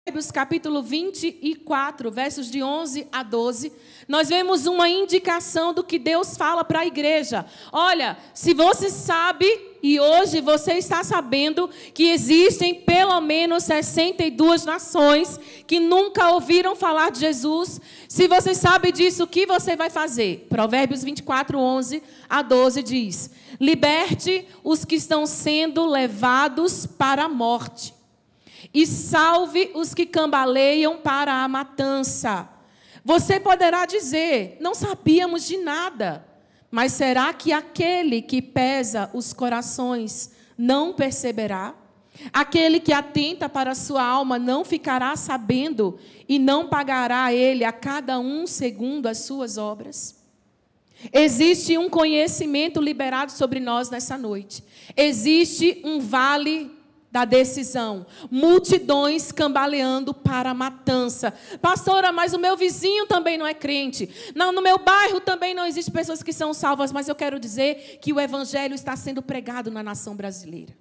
Provérbios capítulo 24, versos de 11 a 12, nós vemos uma indicação do que Deus fala para a igreja. Olha, se você sabe, e hoje você está sabendo, que existem pelo menos 62 nações que nunca ouviram falar de Jesus, se você sabe disso, o que você vai fazer? Provérbios 24, 11 a 12 diz: liberte os que estão sendo levados para a morte, e salve os que cambaleiam para a matança. Você poderá dizer: não sabíamos de nada. Mas será que aquele que pesa os corações não perceberá? Aquele que atenta para a sua alma não ficará sabendo e não pagará a ele a cada um segundo as suas obras? Existe um conhecimento liberado sobre nós nessa noite. Existe um vale da decisão, multidões cambaleando para a matança. Pastora, mas o meu vizinho também não é crente. Não, no meu bairro também não existem pessoas que são salvas, mas eu quero dizer que o evangelho está sendo pregado na nação brasileira.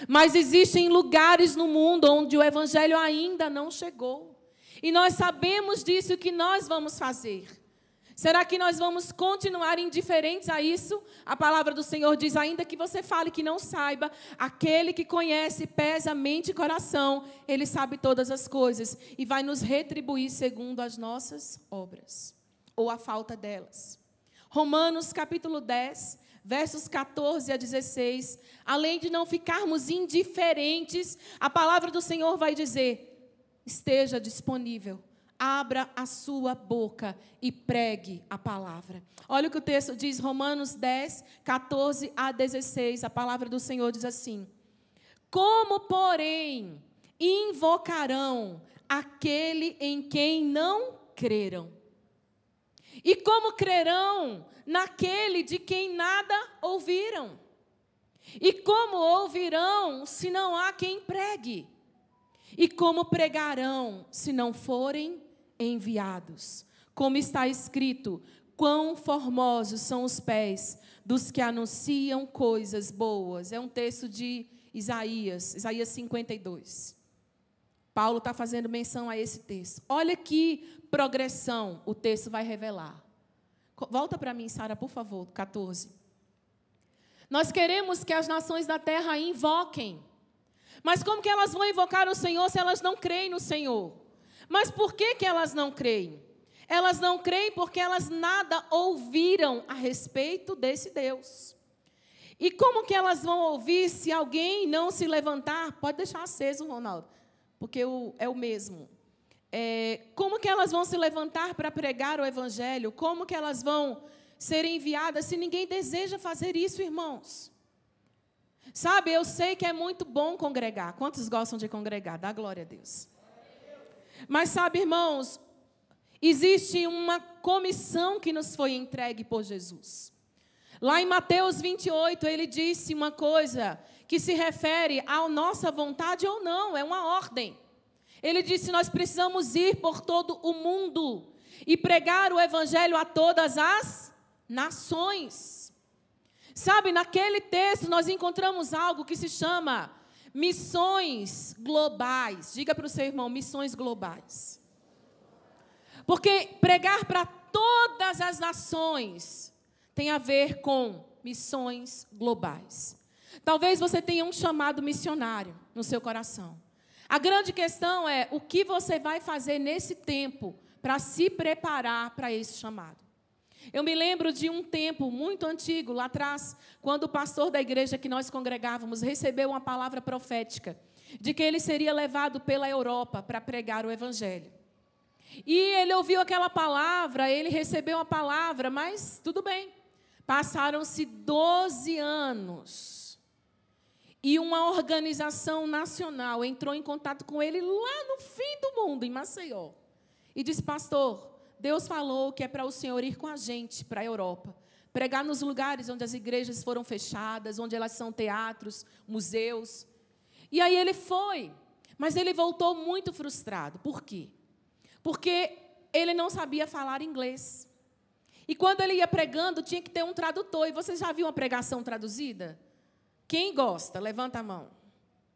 Mas existem lugares no mundo onde o evangelho ainda não chegou. E nós sabemos disso, e o que nós vamos fazer? Será que nós vamos continuar indiferentes a isso? A palavra do Senhor diz: ainda que você fale que não saiba, aquele que conhece, pesa mente e coração, ele sabe todas as coisas e vai nos retribuir segundo as nossas obras, ou a falta delas. Romanos capítulo 10, versos 14 a 16, além de não ficarmos indiferentes, a palavra do Senhor vai dizer: esteja disponível. Abra a sua boca e pregue a palavra. Olha o que o texto diz, Romanos 10, 14 a 16. A palavra do Senhor diz assim: como, porém, invocarão aquele em quem não creram? E como crerão naquele de quem nada ouviram? E como ouvirão se não há quem pregue? E como pregarão se não forem enviados? Como está escrito: quão formosos são os pés dos que anunciam coisas boas. É um texto de Isaías 52. Paulo está fazendo menção a esse texto. Olha que progressão o texto vai revelar. Volta para mim, Sara, por favor, 14. Nós queremos que as nações da terra invoquem. Mas como que elas vão invocar o Senhor se elas não creem no Senhor? Mas por que elas não creem? Elas não creem porque elas nada ouviram a respeito desse Deus. E como que elas vão ouvir se alguém não se levantar? Pode deixar aceso, Ronaldo, porque é o mesmo. Como que elas vão se levantar para pregar o Evangelho? Como que elas vão ser enviadas se ninguém deseja fazer isso, irmãos? Sabe, eu sei que é muito bom congregar. Quantos gostam de congregar? Dá glória a Deus. Mas sabe, irmãos, existe uma comissão que nos foi entregue por Jesus. Lá em Mateus 28, ele disse uma coisa que se refere à nossa vontade ou não, é uma ordem. Ele disse: nós precisamos ir por todo o mundo e pregar o Evangelho a todas as nações. Sabe, naquele texto nós encontramos algo que se chama missões globais. Diga para o seu irmão: missões globais. Porque pregar para todas as nações tem a ver com missões globais. Talvez você tenha um chamado missionário no seu coração. A grande questão é o que você vai fazer nesse tempo para se preparar para esse chamado. Eu me lembro de um tempo muito antigo, lá atrás, quando o pastor da igreja que nós congregávamos recebeu uma palavra profética de que ele seria levado pela Europa para pregar o Evangelho. E ele ouviu aquela palavra, ele recebeu a palavra, mas tudo bem. Passaram-se 12 anos e uma organização nacional entrou em contato com ele lá no fim do mundo, em Maceió, e disse: pastor, Deus falou que é para o senhor ir com a gente para a Europa, pregar nos lugares onde as igrejas foram fechadas, onde elas são teatros, museus. E aí ele foi, mas ele voltou muito frustrado. Por quê? Porque ele não sabia falar inglês. E quando ele ia pregando, tinha que ter um tradutor. E você já viu uma pregação traduzida? Quem gosta? Levanta a mão.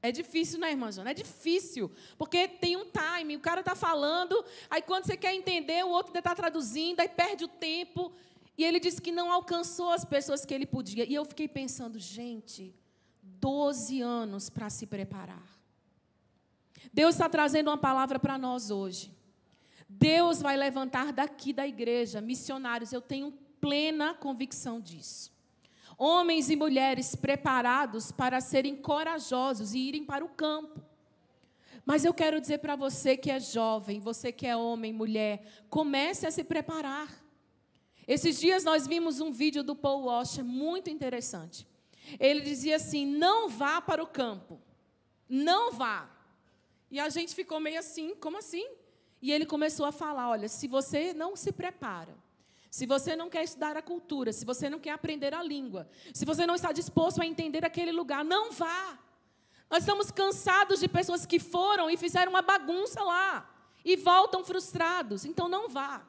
É difícil, né, irmã Jana? É difícil, porque tem um time, o cara está falando, aí quando você quer entender, o outro está traduzindo, aí perde o tempo. E ele disse que não alcançou as pessoas que ele podia. E eu fiquei pensando, gente, 12 anos para se preparar. Deus está trazendo uma palavra para nós hoje. Deus vai levantar daqui da igreja missionários, eu tenho plena convicção disso. Homens e mulheres preparados para serem corajosos e irem para o campo. Mas eu quero dizer para você que é jovem, você que é homem, mulher, comece a se preparar. Esses dias nós vimos um vídeo do Paul Washer muito interessante. Ele dizia assim, não vá para o campo, não vá. E a gente ficou meio assim, como assim? E ele começou a falar, olha, se você não se prepara, se você não quer estudar a cultura, se você não quer aprender a língua, se você não está disposto a entender aquele lugar, não vá. Nós estamos cansados de pessoas que foram e fizeram uma bagunça lá e voltam frustrados, então não vá.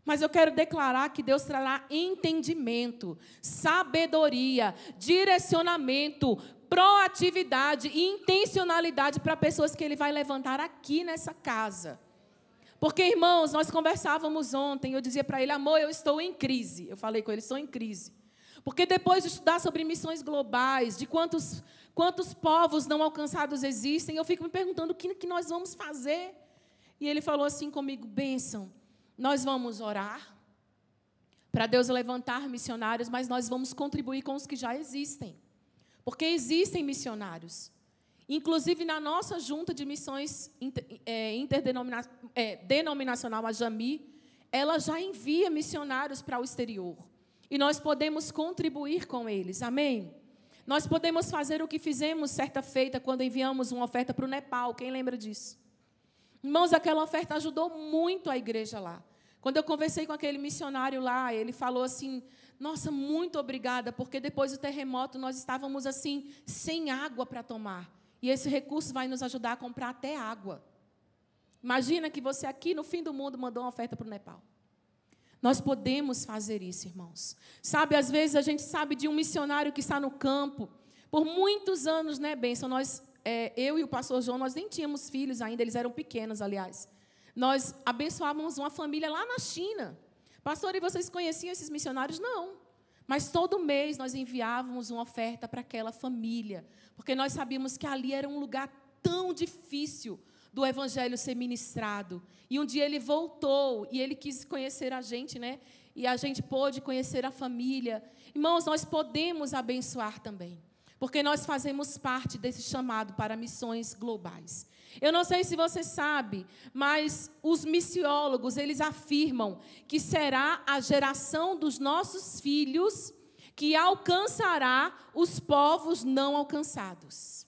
Mas eu quero declarar que Deus trará entendimento, sabedoria, direcionamento, proatividade e intencionalidade para pessoas que Ele vai levantar aqui nessa casa. Porque, irmãos, nós conversávamos ontem, eu dizia para ele, amor, eu estou em crise. Eu falei com ele, estou em crise. Porque depois de estudar sobre missões globais, de quantos povos não alcançados existem, eu fico me perguntando o que nós vamos fazer. E ele falou assim comigo, bênção, nós vamos orar para Deus levantar missionários, mas nós vamos contribuir com os que já existem. Porque existem missionários. Inclusive, na nossa junta de missões denominacional, a JAMI, ela já envia missionários para o exterior. E nós podemos contribuir com eles. Amém? Nós podemos fazer o que fizemos certa feita quando enviamos uma oferta para o Nepal. Quem lembra disso? Irmãos, aquela oferta ajudou muito a igreja lá. Quando eu conversei com aquele missionário lá, ele falou assim, nossa, muito obrigada, porque depois do terremoto nós estávamos assim, sem água para tomar. E esse recurso vai nos ajudar a comprar até água. Imagina que você aqui no fim do mundo mandou uma oferta para o Nepal. Nós podemos fazer isso, irmãos. Sabe, às vezes a gente sabe de um missionário que está no campo. Por muitos anos, né, bênção? Eu e o pastor João, nós nem tínhamos filhos ainda, eles eram pequenos, aliás. Nós abençoávamos uma família lá na China. Pastor, e vocês conheciam esses missionários? Não. Mas todo mês nós enviávamos uma oferta para aquela família, porque nós sabíamos que ali era um lugar tão difícil do evangelho ser ministrado. E um dia ele voltou e ele quis conhecer a gente, né? E a gente pôde conhecer a família. Irmãos, nós podemos abençoar também, porque nós fazemos parte desse chamado para missões globais. Eu não sei se você sabe, mas os missiólogos, eles afirmam que será a geração dos nossos filhos que alcançará os povos não alcançados.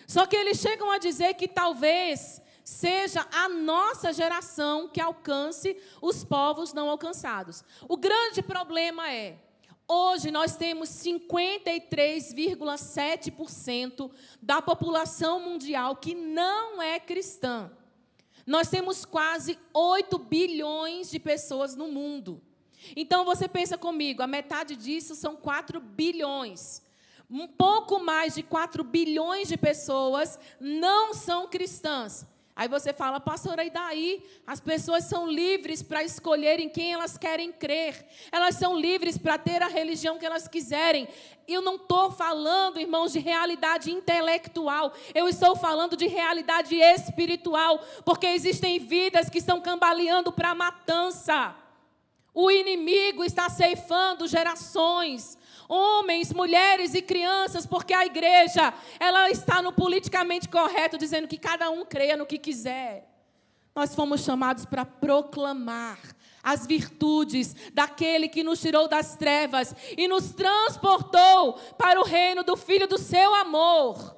Só que eles chegam a dizer que talvez seja a nossa geração que alcance os povos não alcançados. O grande problema é, hoje nós temos 53,7% da população mundial que não é cristã. Nós temos quase 8 bilhões de pessoas no mundo. Então você pensa comigo, a metade disso são 4 bilhões. Um pouco mais de 4 bilhões de pessoas não são cristãs. Aí você fala, pastora, e daí? As pessoas são livres para escolherem quem elas querem crer. Elas são livres para ter a religião que elas quiserem. Eu não estou falando, irmãos, de realidade intelectual. Eu estou falando de realidade espiritual. Porque existem vidas que estão cambaleando para a matança. O inimigo está ceifando gerações. Homens, mulheres e crianças, porque a igreja, ela está no politicamente correto, dizendo que cada um creia no que quiser. Nós fomos chamados para proclamar as virtudes daquele que nos tirou das trevas e nos transportou para o reino do Filho do seu amor.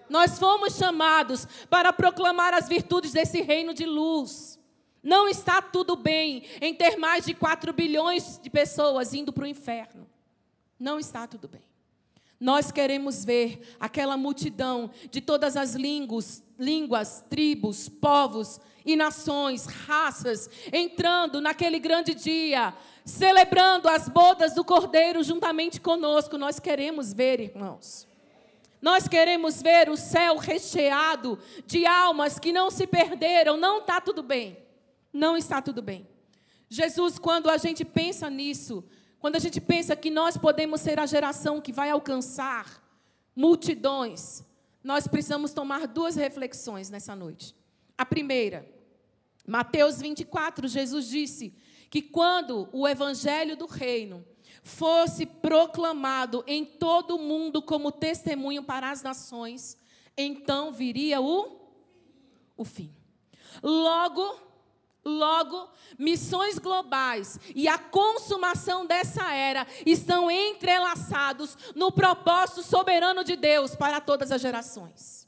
Nós fomos chamados para proclamar as virtudes desse reino de luz. Não está tudo bem em ter mais de 4 bilhões de pessoas indo para o inferno. Não está tudo bem. Nós queremos ver aquela multidão de todas as línguas, tribos, povos e nações, raças, entrando naquele grande dia, celebrando as bodas do Cordeiro juntamente conosco. Nós queremos ver, irmãos. Nós queremos ver o céu recheado de almas que não se perderam. Não está tudo bem. Não está tudo bem. Jesus, quando a gente pensa nisso, quando a gente pensa que nós podemos ser a geração que vai alcançar multidões, nós precisamos tomar duas reflexões nessa noite. A primeira, Mateus 24, Jesus disse que quando o evangelho do reino fosse proclamado em todo o mundo como testemunho para as nações, então viria o fim. Logo, missões globais e a consumação dessa era estão entrelaçados no propósito soberano de Deus para todas as gerações.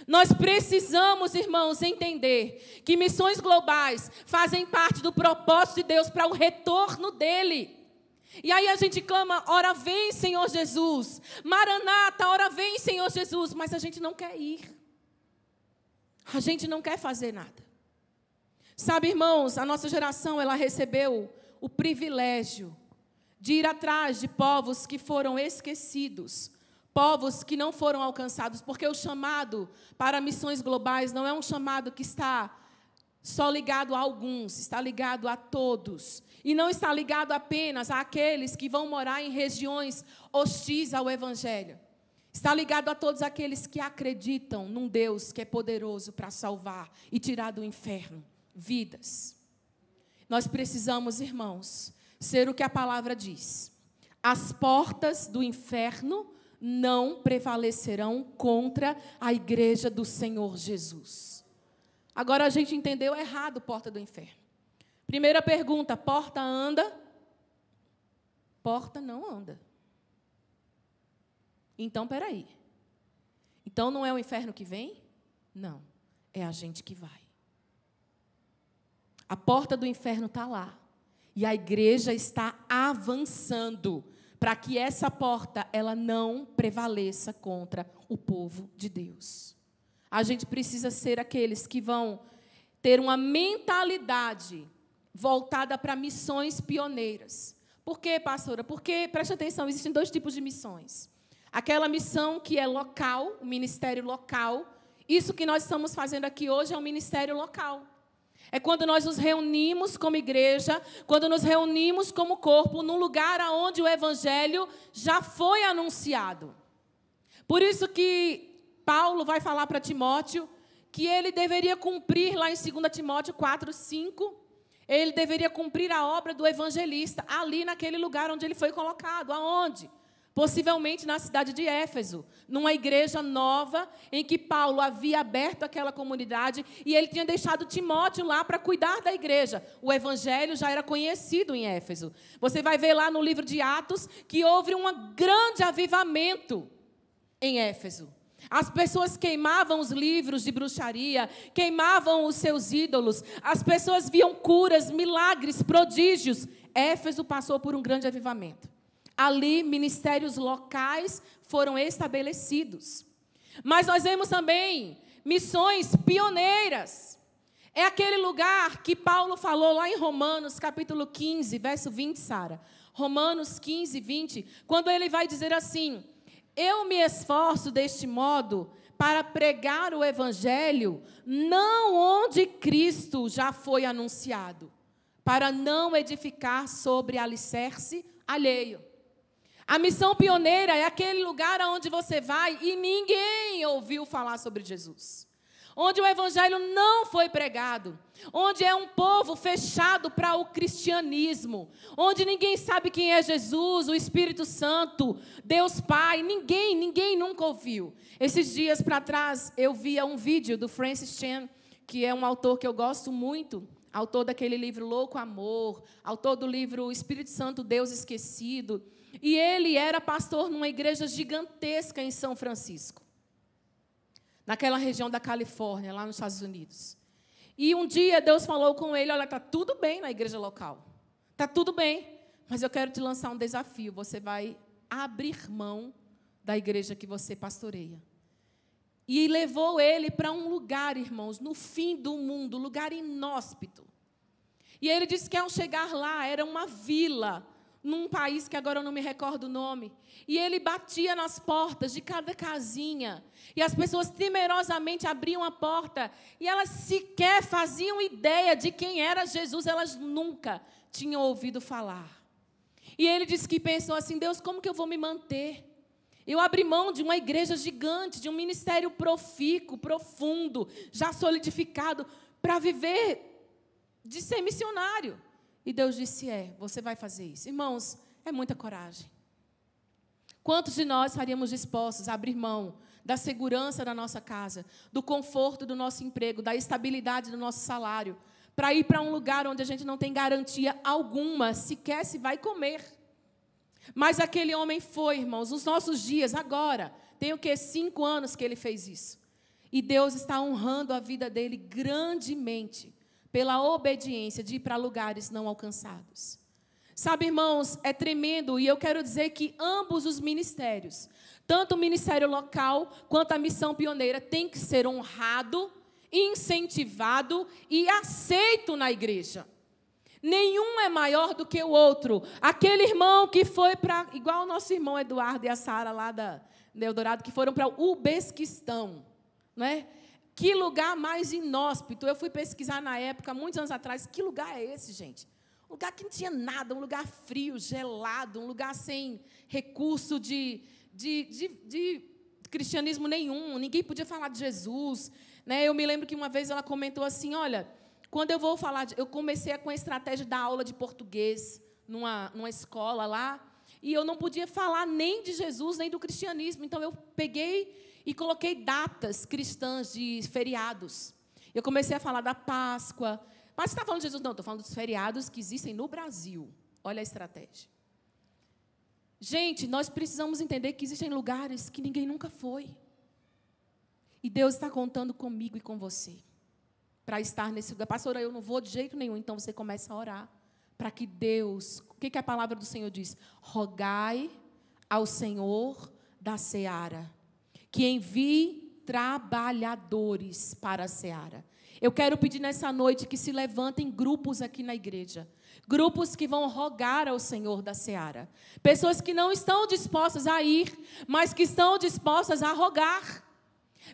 Nós precisamos, irmãos, entender que missões globais fazem parte do propósito de Deus para o retorno dele. E aí a gente clama, ora vem, Senhor Jesus. Maranata, ora vem, Senhor Jesus. Mas a gente não quer ir. A gente não quer fazer nada. Sabe, irmãos, a nossa geração, ela recebeu o privilégio de ir atrás de povos que foram esquecidos. Povos que não foram alcançados. Porque o chamado para missões globais não é um chamado que está só ligado a alguns. Está ligado a todos. E não está ligado apenas àqueles que vão morar em regiões hostis ao Evangelho. Está ligado a todos aqueles que acreditam num Deus que é poderoso para salvar e tirar do inferno vidas. Nós precisamos, irmãos, ser o que a palavra diz. As portas do inferno não prevalecerão contra a igreja do Senhor Jesus. Agora a gente entendeu errado porta do inferno. Primeira pergunta, porta anda? Porta não anda. Então, peraí. Então, não é o inferno que vem? Não, é a gente que vai. A porta do inferno está lá. E a igreja está avançando para que essa porta ela não prevaleça contra o povo de Deus. A gente precisa ser aqueles que vão ter uma mentalidade voltada para missões pioneiras. Por quê, pastora? Porque, preste atenção, existem dois tipos de missões. Aquela missão que é local, o ministério local. Isso que nós estamos fazendo aqui hoje é um ministério local. É quando nós nos reunimos como igreja, quando nos reunimos como corpo, num lugar onde o evangelho já foi anunciado. Por isso que Paulo vai falar para Timóteo que ele deveria cumprir lá em 2 Timóteo 4, 5, ele deveria cumprir a obra do evangelista, ali naquele lugar onde ele foi colocado. Aonde? Possivelmente na cidade de Éfeso, numa igreja nova, em que Paulo havia aberto aquela comunidade, e ele tinha deixado Timóteo lá para cuidar da igreja. O evangelho já era conhecido em Éfeso. Você vai ver lá no livro de Atos, que houve um grande avivamento em Éfeso. As pessoas queimavam os livros de bruxaria, queimavam os seus ídolos, as pessoas viam curas, milagres, prodígios. Éfeso passou por um grande avivamento. Ali, ministérios locais foram estabelecidos. Mas nós vemos também missões pioneiras. É aquele lugar que Paulo falou lá em Romanos, capítulo 15, verso 20, Sara. Romanos 15, 20, quando ele vai dizer assim: eu me esforço deste modo para pregar o evangelho, não onde Cristo já foi anunciado, para não edificar sobre alicerce alheio. A missão pioneira é aquele lugar onde você vai e ninguém ouviu falar sobre Jesus. Onde o evangelho não foi pregado. Onde é um povo fechado para o cristianismo. Onde ninguém sabe quem é Jesus, o Espírito Santo, Deus Pai. Ninguém nunca ouviu. Esses dias para trás eu via um vídeo do Francis Chan, que é um autor que eu gosto muito. Autor daquele livro Louco Amor. Autor do livro Espírito Santo, Deus Esquecido. E ele era pastor numa igreja gigantesca em São Francisco, naquela região da Califórnia, lá nos Estados Unidos. E um dia Deus falou com ele: olha, está tudo bem na igreja local. Está tudo bem, mas eu quero te lançar um desafio. Você vai abrir mão da igreja que você pastoreia. E levou ele para um lugar, irmãos, no fim do mundo, lugar inóspito. E ele disse que ao chegar lá, era uma vila, num país que agora eu não me recordo o nome. E ele batia nas portas de cada casinha. E as pessoas temerosamente abriam a porta. E elas sequer faziam ideia de quem era Jesus. Elas nunca tinham ouvido falar. E ele disse que pensou assim: Deus, como que eu vou me manter? Eu abri mão de uma igreja gigante, de um ministério profícuo, profundo, já solidificado, para viver de ser missionário. E Deus disse: você vai fazer isso. Irmãos, é muita coragem. Quantos de nós estaríamos dispostos a abrir mão da segurança da nossa casa, do conforto do nosso emprego, da estabilidade do nosso salário, para ir para um lugar onde a gente não tem garantia alguma, sequer se vai comer? Mas aquele homem foi, irmãos, nos nossos dias, agora, tem o quê? 5 anos que ele fez isso. E Deus está honrando a vida dele grandemente, pela obediência de ir para lugares não alcançados. Sabe, irmãos, é tremendo, e eu quero dizer que ambos os ministérios, tanto o ministério local quanto a missão pioneira, tem que ser honrado, incentivado e aceito na igreja. Nenhum é maior do que o outro. Aquele irmão que foi para, igual o nosso irmão Eduardo e a Sara lá da Eldorado, que foram para o Uzbequistão, não é? Que lugar mais inóspito. Eu fui pesquisar na época, muitos anos atrás, que lugar é esse, gente? Um lugar que não tinha nada, um lugar frio, gelado, um lugar sem recurso de cristianismo nenhum, ninguém podia falar de Jesus, né? Eu me lembro que uma vez ela comentou assim: olha, quando eu vou falar, eu comecei com a estratégia da aula de português numa escola lá, e eu não podia falar nem de Jesus, nem do cristianismo. Então, eu peguei e coloquei datas cristãs de feriados. Eu comecei a falar da Páscoa. Mas você está falando de Jesus? Não, estou falando dos feriados que existem no Brasil. Olha a estratégia. Gente, nós precisamos entender que existem lugares que ninguém nunca foi. E Deus está contando comigo e com você para estar nesse lugar. Pastora, eu não vou de jeito nenhum. Então, você começa a orar para que Deus... O que a palavra do Senhor diz? Rogai ao Senhor da seara, que envie trabalhadores para a seara. Eu quero pedir nessa noite que se levantem grupos aqui na igreja. Grupos que vão rogar ao Senhor da seara. Pessoas que não estão dispostas a ir, mas que estão dispostas a rogar.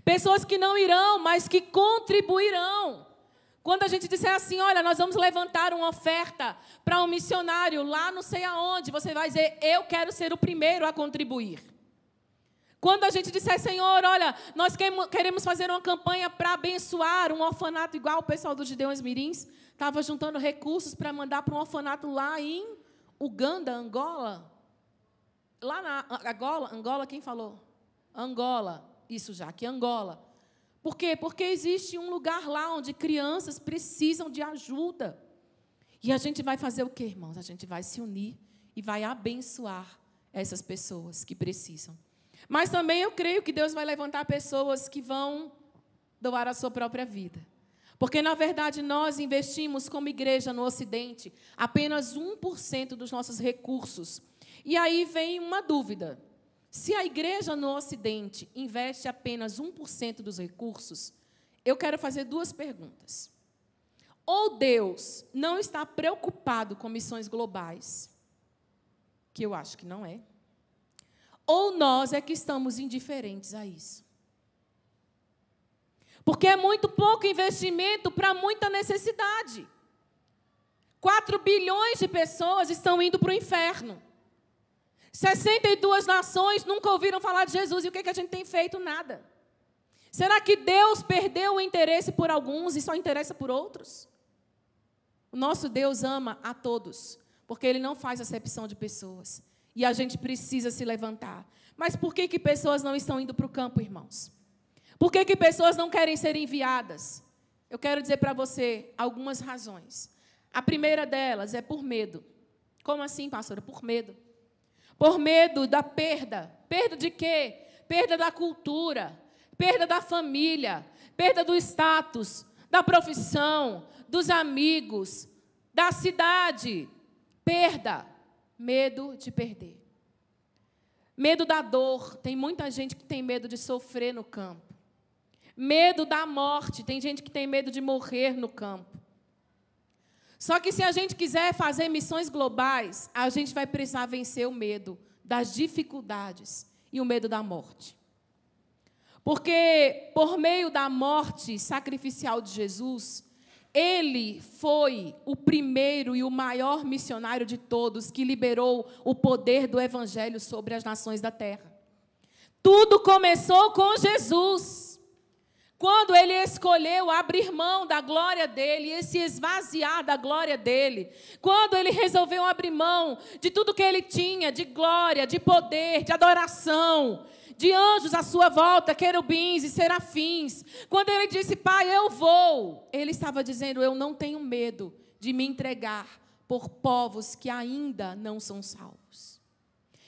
Pessoas que não irão, mas que contribuirão. Quando a gente disser assim: olha, nós vamos levantar uma oferta para um missionário lá não sei aonde, você vai dizer: eu quero ser o primeiro a contribuir. Quando a gente disser: Senhor, olha, nós queremos fazer uma campanha para abençoar um orfanato, igual o pessoal do Gideões Mirins, estava juntando recursos para mandar para um orfanato lá em Uganda, Angola. Lá na Angola, quem falou? Angola, isso já, aqui Angola. Por quê? Porque existe um lugar lá onde crianças precisam de ajuda. E a gente vai fazer o quê, irmãos? A gente vai se unir e vai abençoar essas pessoas que precisam. Mas também eu creio que Deus vai levantar pessoas que vão doar a sua própria vida. Porque, na verdade, nós investimos como igreja no Ocidente apenas 1% dos nossos recursos. E aí vem uma dúvida. Se a igreja no Ocidente investe apenas 1% dos recursos, eu quero fazer 2 perguntas. Ou Deus não está preocupado com missões globais, que eu acho que não é, ou nós é que estamos indiferentes a isso. Porque é muito pouco investimento para muita necessidade. 4 bilhões de pessoas estão indo para o inferno. 62 nações nunca ouviram falar de Jesus. E o que a gente tem feito? Nada. Será que Deus perdeu o interesse por alguns e só interessa por outros? O nosso Deus ama a todos, porque Ele não faz acepção de pessoas. E a gente precisa se levantar. Mas por que pessoas não estão indo para o campo, irmãos? Por que pessoas não querem ser enviadas? Eu quero dizer para você algumas razões. A primeira delas é por medo. Como assim, pastora? Por medo. Por medo da perda. Perda de quê? Perda da cultura, perda da família, perda do status, da profissão, dos amigos, da cidade. Perda. Medo de perder. Medo da dor. Tem muita gente que tem medo de sofrer no campo. Medo da morte. Tem gente que tem medo de morrer no campo. Só que se a gente quiser fazer missões globais, a gente vai precisar vencer o medo das dificuldades e o medo da morte. Porque por meio da morte sacrificial de Jesus, ele foi o primeiro e o maior missionário de todos que liberou o poder do evangelho sobre as nações da terra. Tudo começou com Jesus. Quando ele escolheu abrir mão da glória dele e se esvaziar da glória dele. Quando ele resolveu abrir mão de tudo que ele tinha, de glória, de poder, de adoração, de anjos à sua volta, querubins e serafins. Quando ele disse, Pai, eu vou. Ele estava dizendo, eu não tenho medo de me entregar por povos que ainda não são salvos.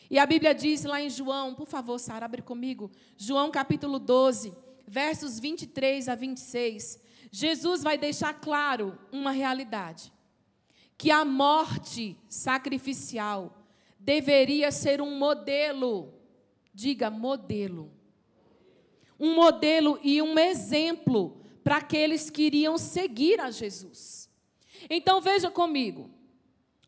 E a Bíblia diz lá em João, por favor, Sara, abre comigo. João capítulo 12, versos 23 a 26. Jesus vai deixar claro uma realidade. Que a morte sacrificial deveria ser um modelo. Diga, modelo. Um modelo e um exemplo para aqueles que iriam seguir a Jesus. Então, veja comigo.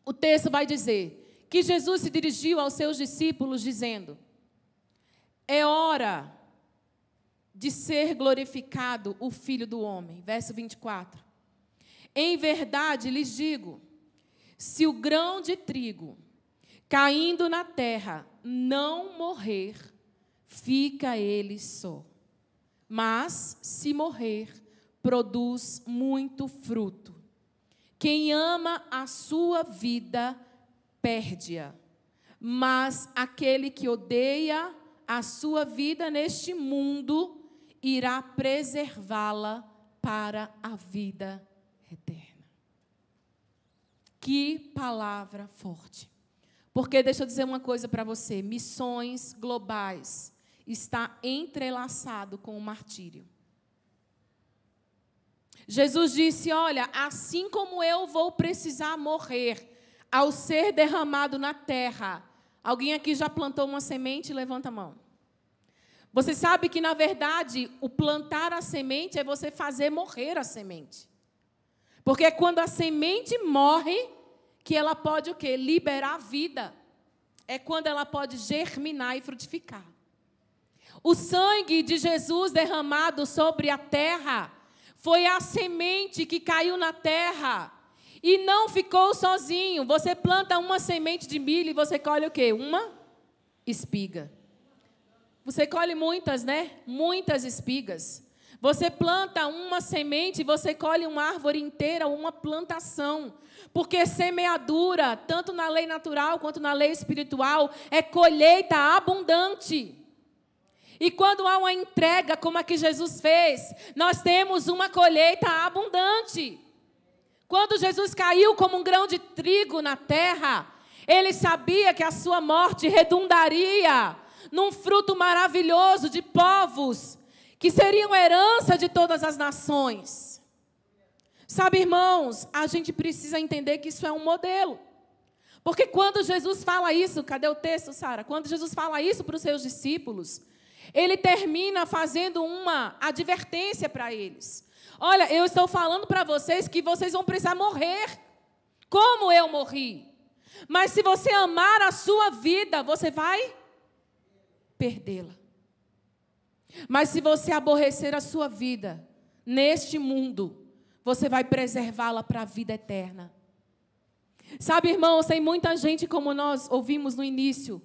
O texto vai dizer que Jesus se dirigiu aos seus discípulos dizendo, é hora de ser glorificado o Filho do Homem. Verso 24. Em verdade lhes digo, se o grão de trigo caindo na terra não morrer, fica ele só. Mas, se morrer, produz muito fruto. Quem ama a sua vida, perde-a. Mas aquele que odeia a sua vida neste mundo, irá preservá-la para a vida eterna. Que palavra forte. Porque deixa eu dizer uma coisa para você, missões globais está entrelaçado com o martírio. Jesus disse, olha, assim como eu vou precisar morrer ao ser derramado na terra. Alguém aqui já plantou uma semente? Levanta a mão. Você sabe que, na verdade, o plantar a semente é você fazer morrer a semente. Porque é quando a semente morre que ela pode o quê? Liberar a vida. É quando ela pode germinar e frutificar. O sangue de Jesus derramado sobre a terra foi a semente que caiu na terra e não ficou sozinho. Você planta uma semente de milho e você colhe o quê? Uma espiga. Você colhe muitas, né? Muitas espigas. Você planta uma semente e você colhe uma árvore inteira, uma plantação. Porque semeadura, tanto na lei natural quanto na lei espiritual, é colheita abundante. E quando há uma entrega como a que Jesus fez, nós temos uma colheita abundante. Quando Jesus caiu como um grão de trigo na terra, ele sabia que a sua morte redundaria num fruto maravilhoso de povos que seriam herança de todas as nações. Sabe, irmãos, a gente precisa entender que isso é um modelo. Porque quando Jesus fala isso, cadê o texto, Sara? Quando Jesus fala isso para os seus discípulos, ele termina fazendo uma advertência para eles. Olha, eu estou falando para vocês que vocês vão precisar morrer, como eu morri. Mas se você amar a sua vida, você vai perdê-la. Mas se você aborrecer a sua vida neste mundo, você vai preservá-la para a vida eterna. Sabe, irmãos, tem muita gente, como nós ouvimos no início,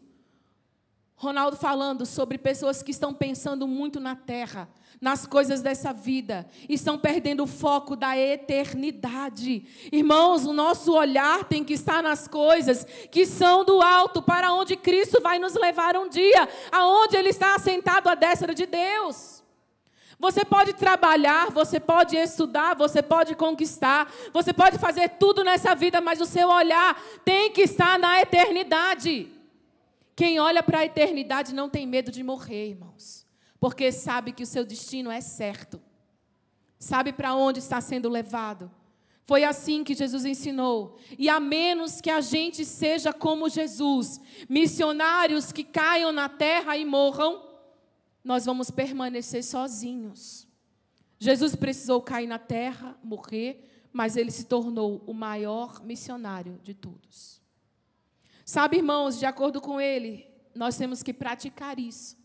Ronaldo falando sobre pessoas que estão pensando muito na terra, nas coisas dessa vida, e estão perdendo o foco da eternidade. Irmãos, o nosso olhar tem que estar nas coisas que são do alto, para onde Cristo vai nos levar um dia, aonde Ele está assentado à destra de Deus. Você pode trabalhar, você pode estudar, você pode conquistar, você pode fazer tudo nessa vida, mas o seu olhar tem que estar na eternidade. Quem olha para a eternidade não tem medo de morrer, irmãos, porque sabe que o seu destino é certo, sabe para onde está sendo levado. Foi assim que Jesus ensinou. E a menos que a gente seja como Jesus, missionários que caiam na terra e morram, nós vamos permanecer sozinhos. Jesus precisou cair na terra, morrer, mas ele se tornou o maior missionário de todos. Sabe, irmãos, de acordo com ele, nós temos que praticar isso.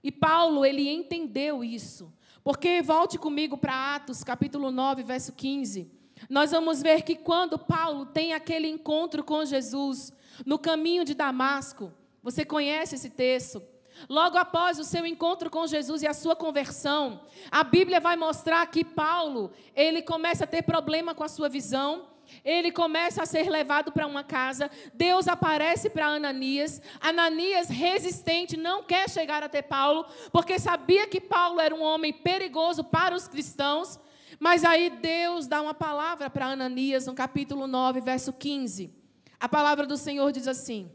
E Paulo, ele entendeu isso. Porque, volte comigo para Atos, capítulo 9, verso 15. Nós vamos ver que quando Paulo tem aquele encontro com Jesus, no caminho de Damasco, você conhece esse texto? Logo após o seu encontro com Jesus e a sua conversão, a Bíblia vai mostrar que Paulo, ele começa a ter problema com a sua visão, ele começa a ser levado para uma casa, Deus aparece para Ananias, Ananias, resistente, não quer chegar até Paulo, porque sabia que Paulo era um homem perigoso para os cristãos, mas aí Deus dá uma palavra para Ananias, no capítulo 9, verso 15. A palavra do Senhor diz assim: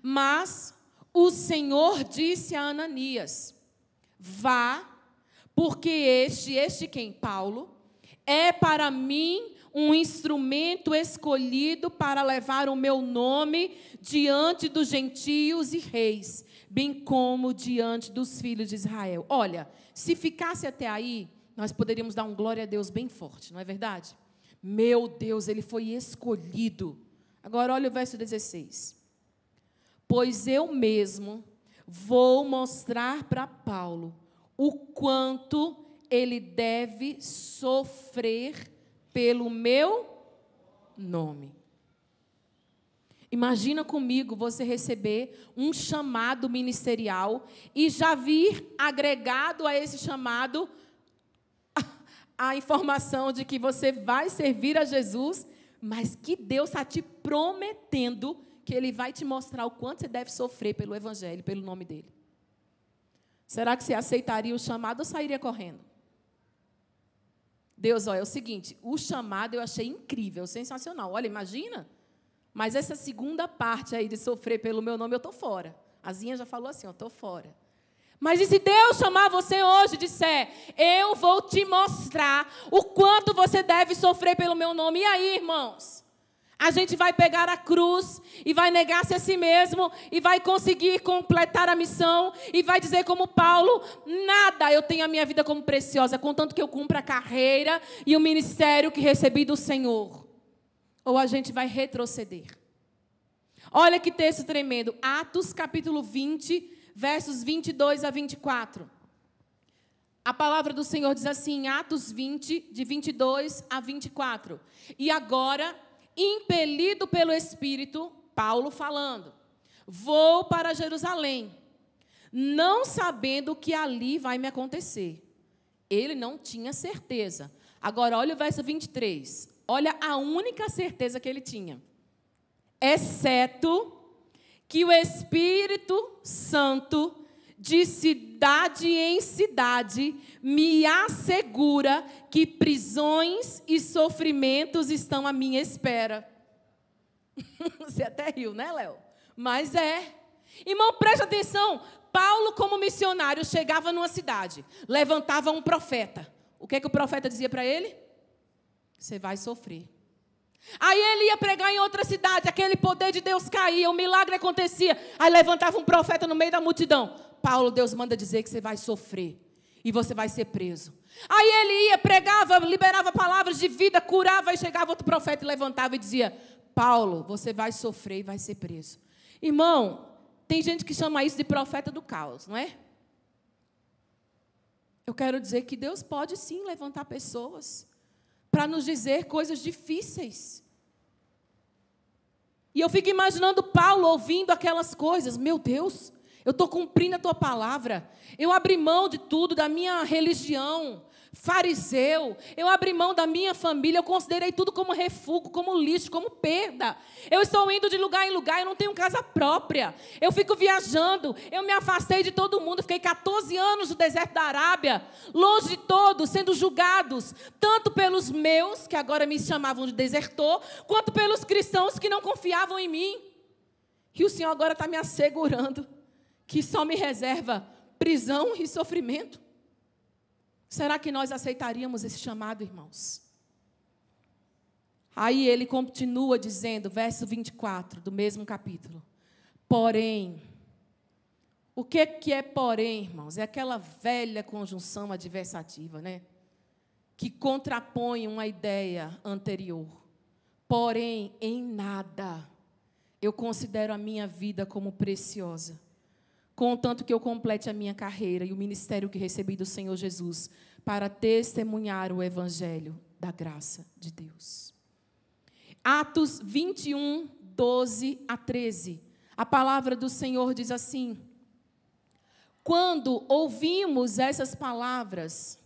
mas o Senhor disse a Ananias: vá, porque este quem? Paulo, é para mim um instrumento escolhido para levar o meu nome diante dos gentios e reis, bem como diante dos filhos de Israel. Olha, se ficasse até aí, nós poderíamos dar um glória a Deus bem forte, não é verdade? Meu Deus, ele foi escolhido. Agora olha o verso 16. Pois eu mesmo vou mostrar para Paulo o quanto ele deve sofrer pelo meu nome. Imagina comigo você receber um chamado ministerial e já vir agregado a esse chamado a informação de que você vai servir a Jesus, mas que Deus está te prometendo que Ele vai te mostrar o quanto você deve sofrer pelo Evangelho, pelo nome dEle. Será que você aceitaria o chamado ou sairia correndo? Deus, olha, é o seguinte, o chamado eu achei incrível, sensacional. Olha, imagina, mas essa segunda parte aí de sofrer pelo meu nome, eu estou fora. A Zinha já falou assim, eu estou fora. Mas e se Deus chamar você hoje e disser, eu vou te mostrar o quanto você deve sofrer pelo meu nome? E aí, irmãos? A gente vai pegar a cruz e vai negar-se a si mesmo e vai conseguir completar a missão e vai dizer como Paulo, nada, eu tenho a minha vida como preciosa, contanto que eu cumpra a carreira e o ministério que recebi do Senhor. Ou a gente vai retroceder. Olha que texto tremendo, Atos capítulo 20, versos 22 a 24. A palavra do Senhor diz assim, Atos 20, de 22 a 24. E agora, impelido pelo Espírito, Paulo falando, vou para Jerusalém, não sabendo o que ali vai me acontecer. Ele não tinha certeza. Agora, olha o verso 23. Olha a única certeza que ele tinha. Exceto que o Espírito Santo, de cidade em cidade, me assegura que prisões e sofrimentos estão à minha espera. Você até riu, né, Léo? Mas é. Irmão, preste atenção. Paulo, como missionário, chegava numa cidade, levantava um profeta. O que o profeta dizia para ele? Você vai sofrer. Aí ele ia pregar em outra cidade, aquele poder de Deus caía, o milagre acontecia. Aí levantava um profeta no meio da multidão. Paulo, Deus manda dizer que você vai sofrer e você vai ser preso. Aí ele ia, pregava, liberava palavras de vida, curava, e chegava outro profeta e levantava e dizia, Paulo, você vai sofrer e vai ser preso. Irmão, tem gente que chama isso de profeta do caos, não é? Eu quero dizer que Deus pode sim levantar pessoas para nos dizer coisas difíceis. E eu fico imaginando Paulo ouvindo aquelas coisas. Meu Deus, eu estou cumprindo a tua palavra. Eu abri mão de tudo, da minha religião, fariseu. Eu abri mão da minha família. Eu considerei tudo como refúgio, como lixo, como perda. Eu estou indo de lugar em lugar. Eu não tenho casa própria. Eu fico viajando. Eu me afastei de todo mundo. Fiquei 14 anos no deserto da Arábia, longe de todos, sendo julgados, tanto pelos meus, que agora me chamavam de desertor, quanto pelos cristãos que não confiavam em mim. E o Senhor agora está me assegurando que só me reserva prisão e sofrimento. Será que nós aceitaríamos esse chamado, irmãos? Aí ele continua dizendo, verso 24, do mesmo capítulo. Porém, o que é porém, irmãos? É aquela velha conjunção adversativa, né? que contrapõem uma ideia anterior. Porém, em nada eu considero a minha vida como preciosa, contanto que eu complete a minha carreira e o ministério que recebi do Senhor Jesus para testemunhar o evangelho da graça de Deus. Atos 21, 12 a 13. A palavra do Senhor diz assim: quando ouvimos essas palavras,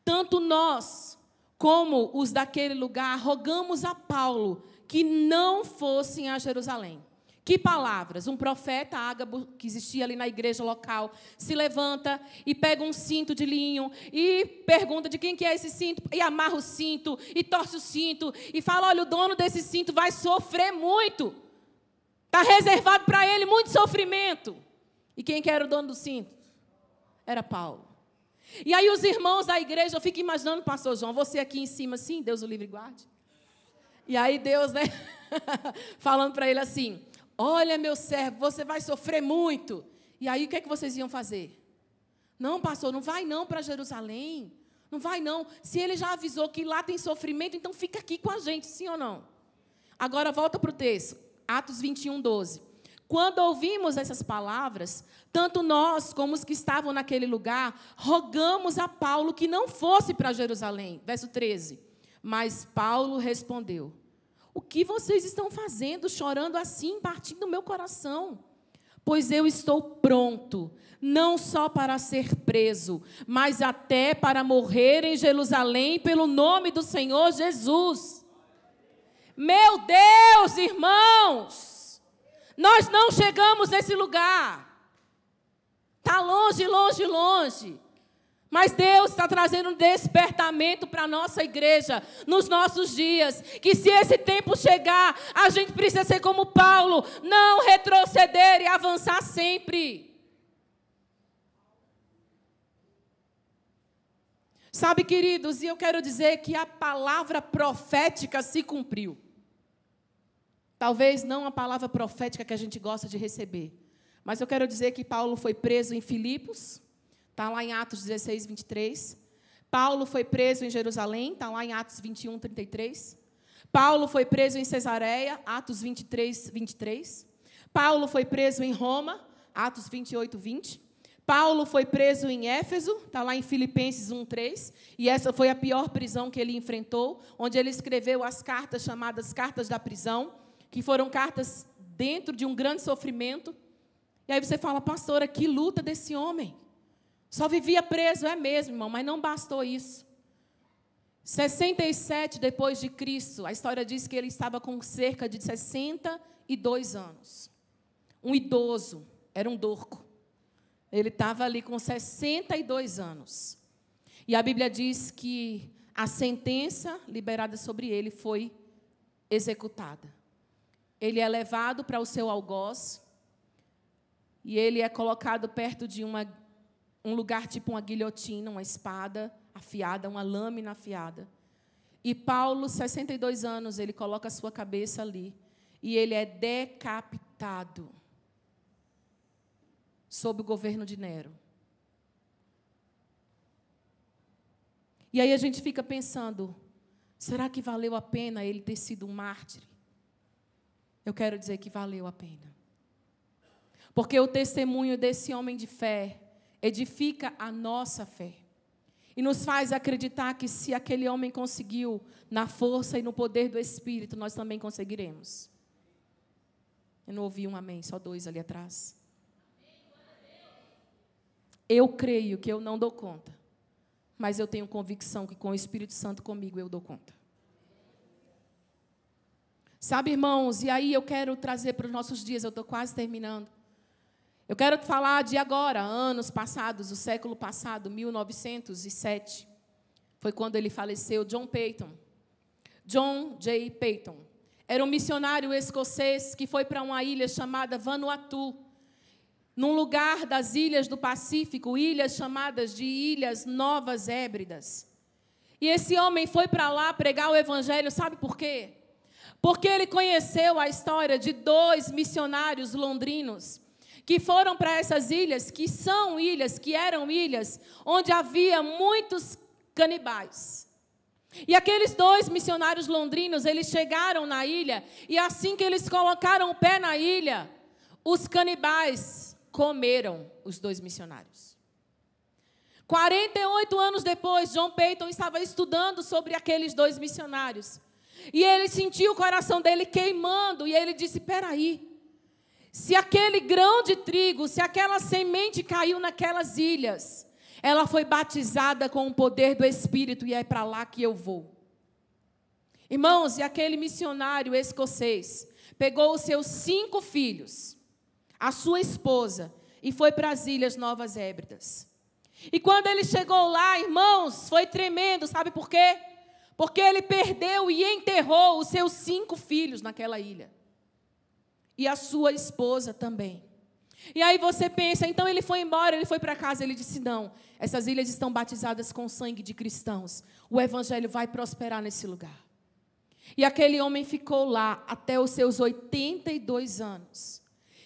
tanto nós como os daquele lugar rogamos a Paulo que não fossem a Jerusalém. Que palavras? Um profeta, Ágabo, que existia ali na igreja local, se levanta e pega um cinto de linho e pergunta de quem que é esse cinto, e amarra o cinto, e torce o cinto, e fala, olha, o dono desse cinto vai sofrer muito. Está reservado para ele muito sofrimento. E quem que era o dono do cinto? Era Paulo. E aí os irmãos da igreja, eu fico imaginando, pastor João, você aqui em cima assim, Deus o livre e guarde. E aí Deus, né, falando para ele assim, olha, meu servo, você vai sofrer muito. E aí, o que é que vocês iam fazer? Não, pastor, não vai não para Jerusalém. Não vai não. Se ele já avisou que lá tem sofrimento, então fica aqui com a gente, sim ou não? Agora, volta para o texto. Atos 21, 12. Quando ouvimos essas palavras, tanto nós como os que estavam naquele lugar, rogamos a Paulo que não fosse para Jerusalém. Verso 13. Mas Paulo respondeu, o que vocês estão fazendo, chorando assim, partindo o meu coração? Pois eu estou pronto, não só para ser preso, mas até para morrer em Jerusalém pelo nome do Senhor Jesus. Meu Deus, irmãos, nós não chegamos nesse lugar. Está longe, longe, longe. Mas Deus está trazendo um despertamento para a nossa igreja, nos nossos dias, que se esse tempo chegar, a gente precisa ser como Paulo, não retroceder e avançar sempre. Sabe, queridos, e eu quero dizer que a palavra profética se cumpriu. Talvez não a palavra profética que a gente gosta de receber, mas eu quero dizer que Paulo foi preso em Filipos. Está lá em Atos 16, 23. Paulo foi preso em Jerusalém. Está lá em Atos 21, 33. Paulo foi preso em Cesareia. Atos 23, 23. Paulo foi preso em Roma. Atos 28, 20. Paulo foi preso em Éfeso. Está lá em Filipenses 1, 3. E essa foi a pior prisão que ele enfrentou, onde ele escreveu as cartas chamadas cartas da prisão, que foram cartas dentro de um grande sofrimento. E aí você fala, pastora, que luta desse homem. Só vivia preso, é mesmo, irmão, mas não bastou isso. 67 depois de Cristo, a história diz que ele estava com cerca de 62 anos. Um idoso, era um dorco. Ele estava ali com 62 anos. E a Bíblia diz que a sentença liberada sobre ele foi executada. Ele é levado para o seu algoz e ele é colocado perto de um lugar tipo uma guilhotina, uma espada afiada, uma lâmina afiada. E Paulo, 62 anos, ele coloca a sua cabeça ali. E ele é decapitado sob o governo de Nero. E aí a gente fica pensando, será que valeu a pena ele ter sido um mártir? Eu quero dizer que valeu a pena. Porque o testemunho desse homem de fé edifica a nossa fé. E nos faz acreditar que se aquele homem conseguiu, na força e no poder do Espírito, nós também conseguiremos. Eu não ouvi um amém, só dois ali atrás. Eu creio que eu não dou conta, mas eu tenho convicção que com o Espírito Santo comigo eu dou conta. Sabe, irmãos, e aí eu quero trazer para os nossos dias, eu estou quase terminando. Eu quero falar de agora, anos passados, o século passado, 1907. Foi quando ele faleceu, John Paton. John J. Paton. Era um missionário escocês que foi para uma ilha chamada Vanuatu. Num lugar das ilhas do Pacífico, ilhas chamadas de Ilhas Novas Hébridas. E esse homem foi para lá pregar o evangelho, sabe por quê? Porque ele conheceu a história de 2 missionários londrinos que foram para essas ilhas, que são ilhas, que eram ilhas, onde havia muitos canibais. E aqueles 2 missionários londrinos, eles chegaram na ilha, e assim que eles colocaram o pé na ilha, os canibais comeram os 2 missionários. 48 anos depois, John Peyton estava estudando sobre aqueles 2 missionários. E ele sentiu o coração dele queimando, e ele disse, espera aí, se aquele grão de trigo, se aquela semente caiu naquelas ilhas, ela foi batizada com o poder do Espírito, e é para lá que eu vou. Irmãos, e aquele missionário escocês pegou os seus 5 filhos, a sua esposa, e foi para as Ilhas Novas Hébridas. E quando ele chegou lá, irmãos, foi tremendo, sabe por quê? Porque ele perdeu e enterrou os seus 5 filhos naquela ilha. E a sua esposa também. E aí você pensa, então ele foi embora, ele foi para casa, ele disse, não, essas ilhas estão batizadas com sangue de cristãos. O evangelho vai prosperar nesse lugar. E aquele homem ficou lá até os seus 82 anos.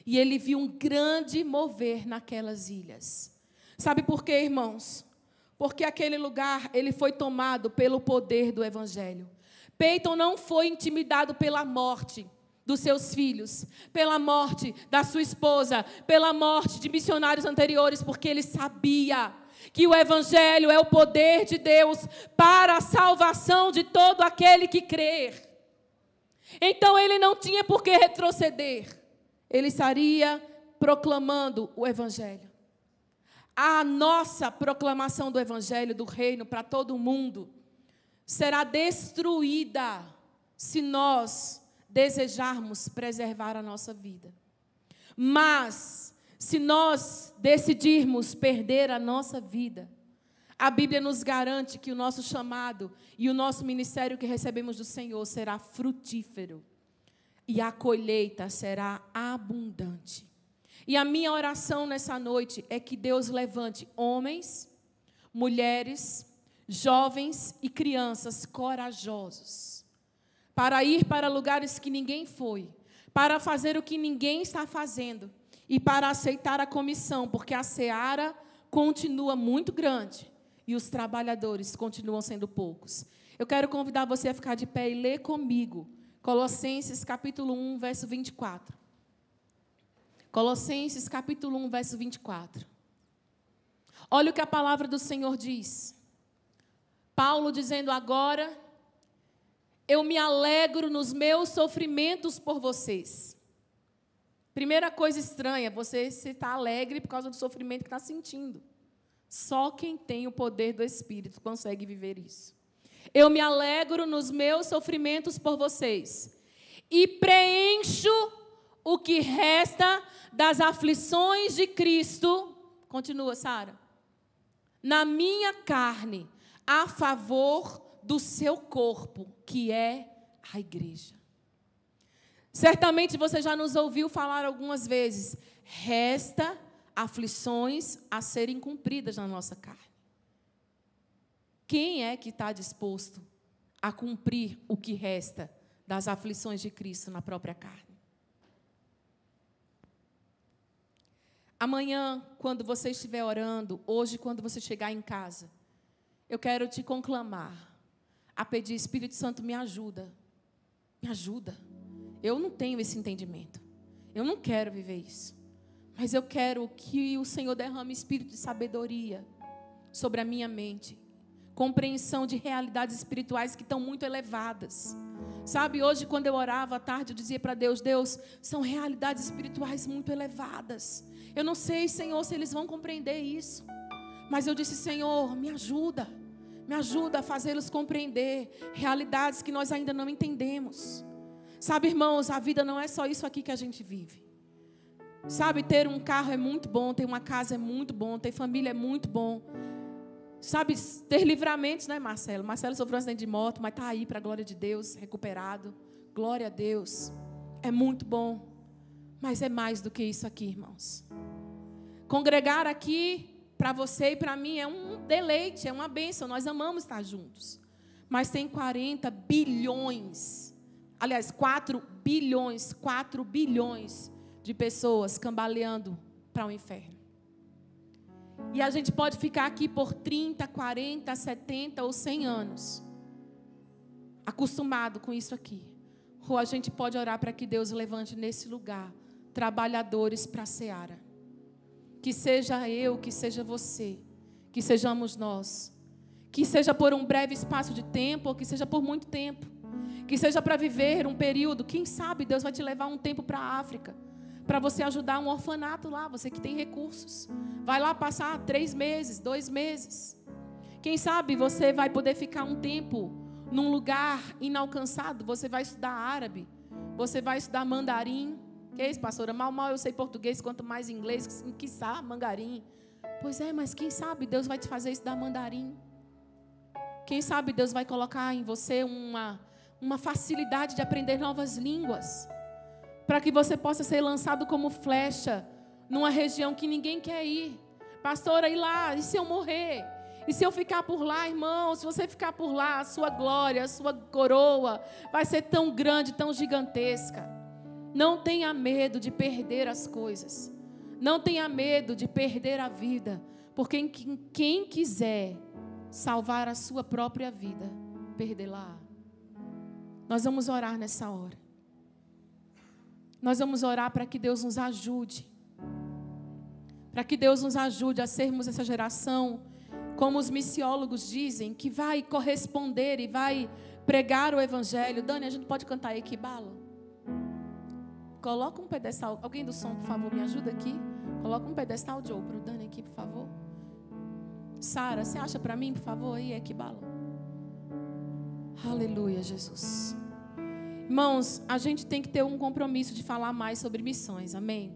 E ele viu um grande mover naquelas ilhas. Sabe por quê, irmãos? Porque aquele lugar, ele foi tomado pelo poder do evangelho. Peyton não foi intimidado pela morte dos seus filhos, pela morte da sua esposa, pela morte de missionários anteriores, porque ele sabia que o evangelho é o poder de Deus para a salvação de todo aquele que crer. Então ele não tinha por que retroceder. Ele estaria proclamando o evangelho. A nossa proclamação do evangelho, do reino para todo o mundo, será destruída se nós desejarmos preservar a nossa vida. Mas, se nós decidirmos perder a nossa vida, a Bíblia nos garante que o nosso chamado e o nosso ministério que recebemos do Senhor será frutífero. E a colheita será abundante. E a minha oração nessa noite é que Deus levante homens, mulheres, jovens e crianças corajosos para ir para lugares que ninguém foi, para fazer o que ninguém está fazendo e para aceitar a comissão, porque a seara continua muito grande e os trabalhadores continuam sendo poucos. Eu quero convidar você a ficar de pé e ler comigo Colossenses capítulo 1, verso 24. Colossenses capítulo 1, verso 24. Olha o que a palavra do Senhor diz. Paulo dizendo, agora, eu me alegro nos meus sofrimentos por vocês. Primeira coisa estranha, você está alegre por causa do sofrimento que está sentindo. Só quem tem o poder do Espírito consegue viver isso. Eu me alegro nos meus sofrimentos por vocês. E preencho o que resta das aflições de Cristo, continua, Sara, na minha carne, a favor do seu corpo, que é a igreja. Certamente você já nos ouviu falar algumas vezes, resta aflições a serem cumpridas na nossa carne. Quem é que está disposto a cumprir o que resta das aflições de Cristo na própria carne? Amanhã, quando você estiver orando, hoje, quando você chegar em casa, eu quero te conclamar a pedir, Espírito Santo, me ajuda. Me ajuda. Eu não tenho esse entendimento. Eu não quero viver isso. Mas eu quero que o Senhor derrame espírito de sabedoria sobre a minha mente. Compreensão de realidades espirituais que estão muito elevadas. Sabe, hoje quando eu orava à tarde, eu dizia para Deus, Deus, são realidades espirituais muito elevadas. Eu não sei, Senhor, se eles vão compreender isso. Mas eu disse, Senhor, me ajuda a fazê-los compreender realidades que nós ainda não entendemos. Sabe, irmãos, a vida não é só isso aqui que a gente vive. Sabe, ter um carro é muito bom, ter uma casa é muito bom, ter família é muito bom. Sabe, ter livramentos, né, Marcelo? Marcelo sofreu um acidente de moto, mas está aí para a glória de Deus, recuperado. Glória a Deus. É muito bom. Mas é mais do que isso aqui, irmãos. Congregar aqui, para você e para mim, é um deleite, é uma bênção. Nós amamos estar juntos. Mas tem 40 bilhões, aliás, 4 bilhões de pessoas cambaleando para o inferno. E a gente pode ficar aqui por 30, 40, 70 ou 100 anos, acostumado com isso aqui. Ou a gente pode orar para que Deus levante nesse lugar trabalhadores para a seara. Que seja eu, que seja você, que sejamos nós. Que seja por um breve espaço de tempo, ou que seja por muito tempo. Que seja para viver um período. Quem sabe Deus vai te levar um tempo para a África, para você ajudar um orfanato lá, você que tem recursos. Vai lá passar 3 meses, 2 meses. Quem sabe você vai poder ficar um tempo num lugar inalcançado. Você vai estudar árabe, você vai estudar mandarim. Que é isso, pastora? Mal eu sei português, quanto mais inglês, quiçá mandarim. Pois é, mas quem sabe Deus vai te fazer estudar mandarim. Quem sabe Deus vai colocar em você uma facilidade de aprender novas línguas, para que você possa ser lançado como flecha numa região que ninguém quer ir. Pastora, ir lá, e se eu morrer? E se eu ficar por lá, irmão? Se você ficar por lá, a sua glória, a sua coroa vai ser tão grande, tão gigantesca. Não tenha medo de perder as coisas. Não tenha medo de perder a vida. Porque quem quiser salvar a sua própria vida, perdê-la. Nós vamos orar nessa hora. Nós vamos orar para que Deus nos ajude. Para que Deus nos ajude a sermos essa geração, como os missiólogos dizem, que vai corresponder e vai pregar o evangelho. Dani, a gente pode cantar Equibalo? Coloca um pedestal. Alguém do som, por favor, me ajuda aqui. Coloca um pedestal, Joe, para o Dani aqui, por favor. Sara, você acha para mim, por favor, aí, Equibalo? Aleluia, Jesus. Irmãos, a gente tem que ter um compromisso de falar mais sobre missões, amém?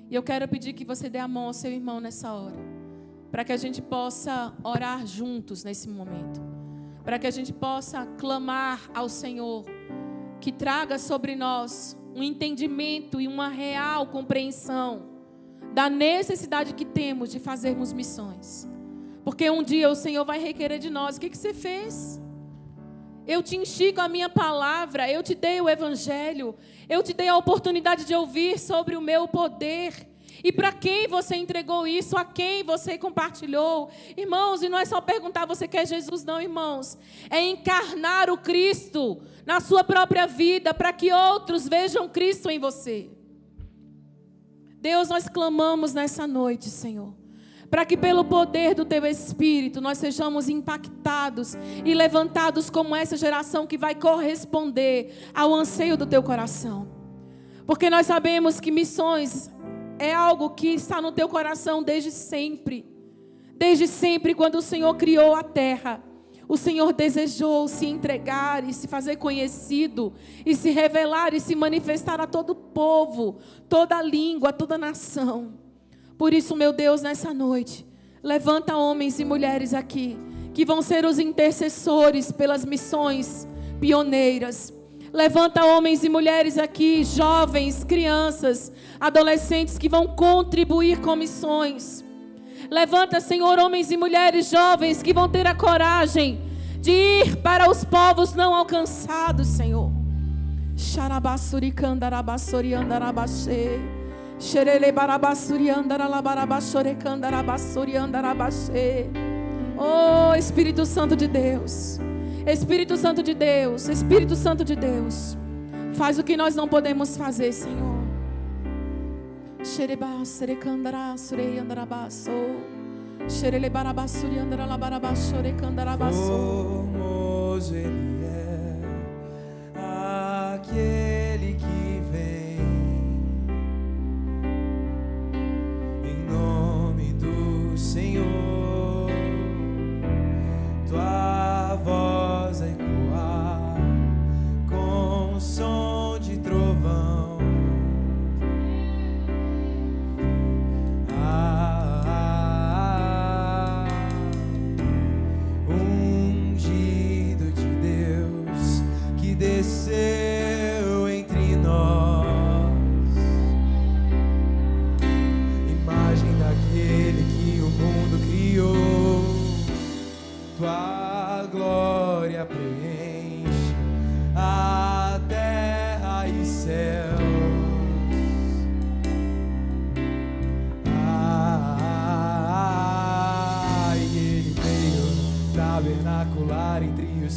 E eu quero pedir que você dê a mão ao seu irmão nessa hora, para que a gente possa orar juntos nesse momento, para que a gente possa clamar ao Senhor, que traga sobre nós um entendimento e uma real compreensão da necessidade que temos de fazermos missões. Porque um dia o Senhor vai requerer de nós: o que você fez? Eu te enchi com a minha palavra, eu te dei o evangelho, eu te dei a oportunidade de ouvir sobre o meu poder. E para quem você entregou isso? A quem você compartilhou? Irmãos, e não é só perguntar: você quer Jesus? Não, irmãos. É encarnar o Cristo na sua própria vida, para que outros vejam Cristo em você. Deus, nós clamamos nessa noite, Senhor, para que pelo poder do Teu Espírito nós sejamos impactados e levantados como essa geração que vai corresponder ao anseio do Teu coração. Porque nós sabemos que missões é algo que está no Teu coração desde sempre. Desde sempre, quando o Senhor criou a terra, o Senhor desejou se entregar e se fazer conhecido, e se revelar e se manifestar a todo povo, toda língua, toda nação. Por isso, meu Deus, nessa noite, levanta homens e mulheres aqui, que vão ser os intercessores pelas missões pioneiras. Levanta homens e mulheres aqui, jovens, crianças, adolescentes, que vão contribuir com missões. Levanta, Senhor, homens e mulheres jovens, que vão ter a coragem de ir para os povos não alcançados, Senhor. Xarabassuricandarabasoriandarabashe. Oh, Espírito Santo de Deus, Espírito Santo de Deus, Espírito Santo de Deus, faz o que nós não podemos fazer, Senhor. Formoso Ele é, aquele que vem. Senhor, tua voz a ecoar com som de trovão. Ungido de Deus que desceu entre nós, imagem daquele que o mundo criou. Tua glória preenche a terra e céus.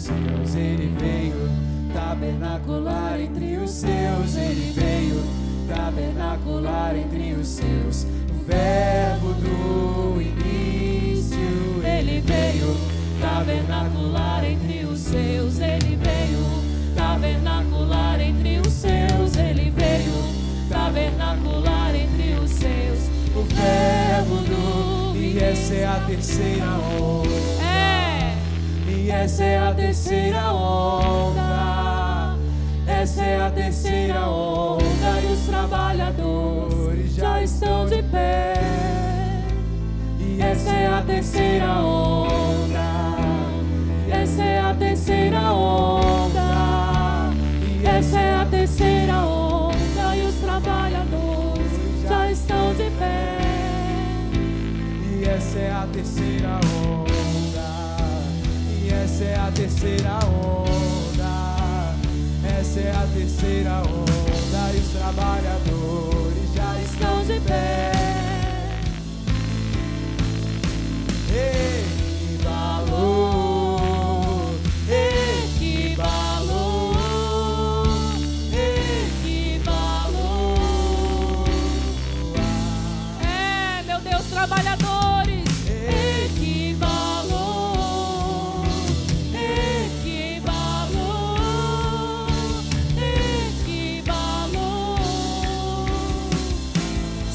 céus. Ele veio tabernacular entre os seus. Ele veio tabernacular entre os seus. O verbo do início. Ele veio tabernacular entre os seus. Ele veio tabernacular entre os seus. Ele veio tabernacular entre os seus. O verbo do... E essa é a terceira onda. E essa é a terceira onda. Essa é a terceira onda. E os trabalhadores já estão de pé. E essa é a terceira onda. Essa é a terceira onda. E essa é a terceira onda. E os trabalhadores já estão de pé. E essa é a terceira onda. E essa é a terceira onda. Essa é a terceira onda. E os trabalhadores já estão de pé. Ei, que valor! Ei, que valor! Ei, que valor! Meu Deus, trabalhadores! Ei, que valor! Ei, que valor! Ei, que valor!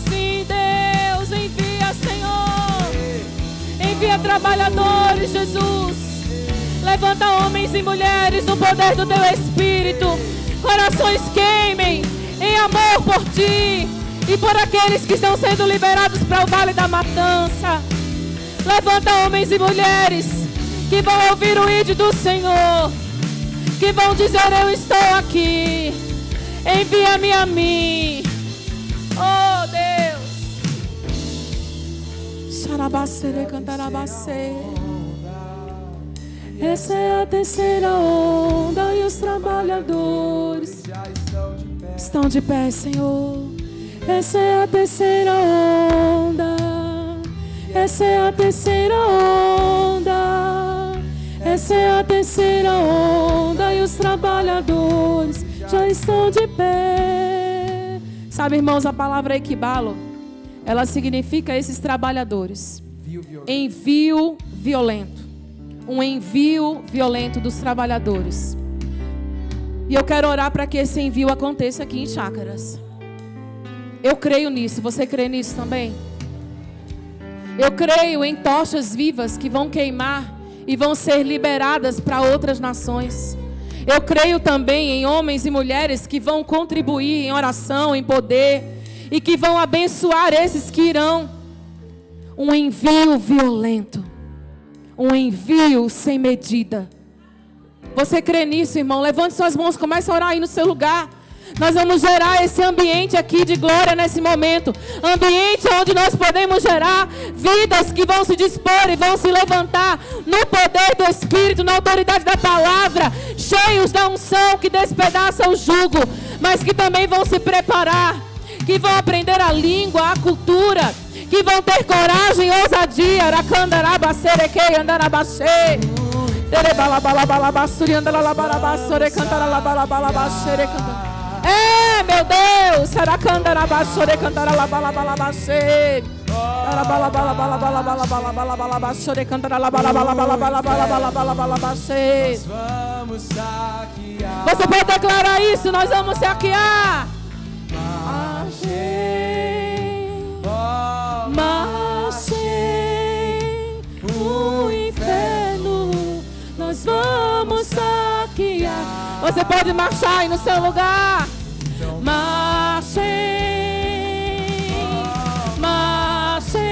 Sim, Deus, envia, Senhor! Envia trabalhadores, Jesus! Levanta homens e mulheres no poder do Teu Espírito. Corações queimem em amor por Ti e por aqueles que estão sendo liberados para o Vale da Matança. Levanta homens e mulheres que vão ouvir o ídolo do Senhor, que vão dizer: eu estou aqui, envia-me a mim. Oh Deus. Xarabacere, cantarabacê. Essa é a terceira onda e os trabalhadores estão de pé, Senhor. Essa é a terceira onda. Essa é a terceira onda. Essa é a terceira onda e os trabalhadores já estão de pé. Sabe, irmãos, a palavra equibalo, ela significa esses trabalhadores. Envio violento. Um envio violento dos trabalhadores. E eu quero orar para que esse envio aconteça aqui em Chácaras. Eu creio nisso. Você crê nisso também? Eu creio em tochas vivas que vão queimar e vão ser liberadas para outras nações. Eu creio também em homens e mulheres que vão contribuir em oração, em poder, e que vão abençoar esses que irão. Um envio violento. Um envio sem medida. Você crê nisso, irmão? Levante suas mãos, comece a orar aí no seu lugar. Nós vamos gerar esse ambiente aqui de glória nesse momento. Ambiente onde nós podemos gerar vidas que vão se dispor e vão se levantar no poder do Espírito, na autoridade da palavra, cheios da unção que despedaça o jugo, mas que também vão se preparar, que vão aprender a língua, a cultura, que vão ter coragem e ousadia. Aracandarabacere, andarabacê. Meu Deus! Saracandarabacere, cantaralabalabalabalabacê. Arabalabalabalabalabalabalabalabacê, cantaralabalabalabalabalabalabacê. Você pode declarar isso? Nós vamos saquear. Marchei o inferno, nós vamos saquear. Você pode marchar aí no seu lugar. Marchei, marchei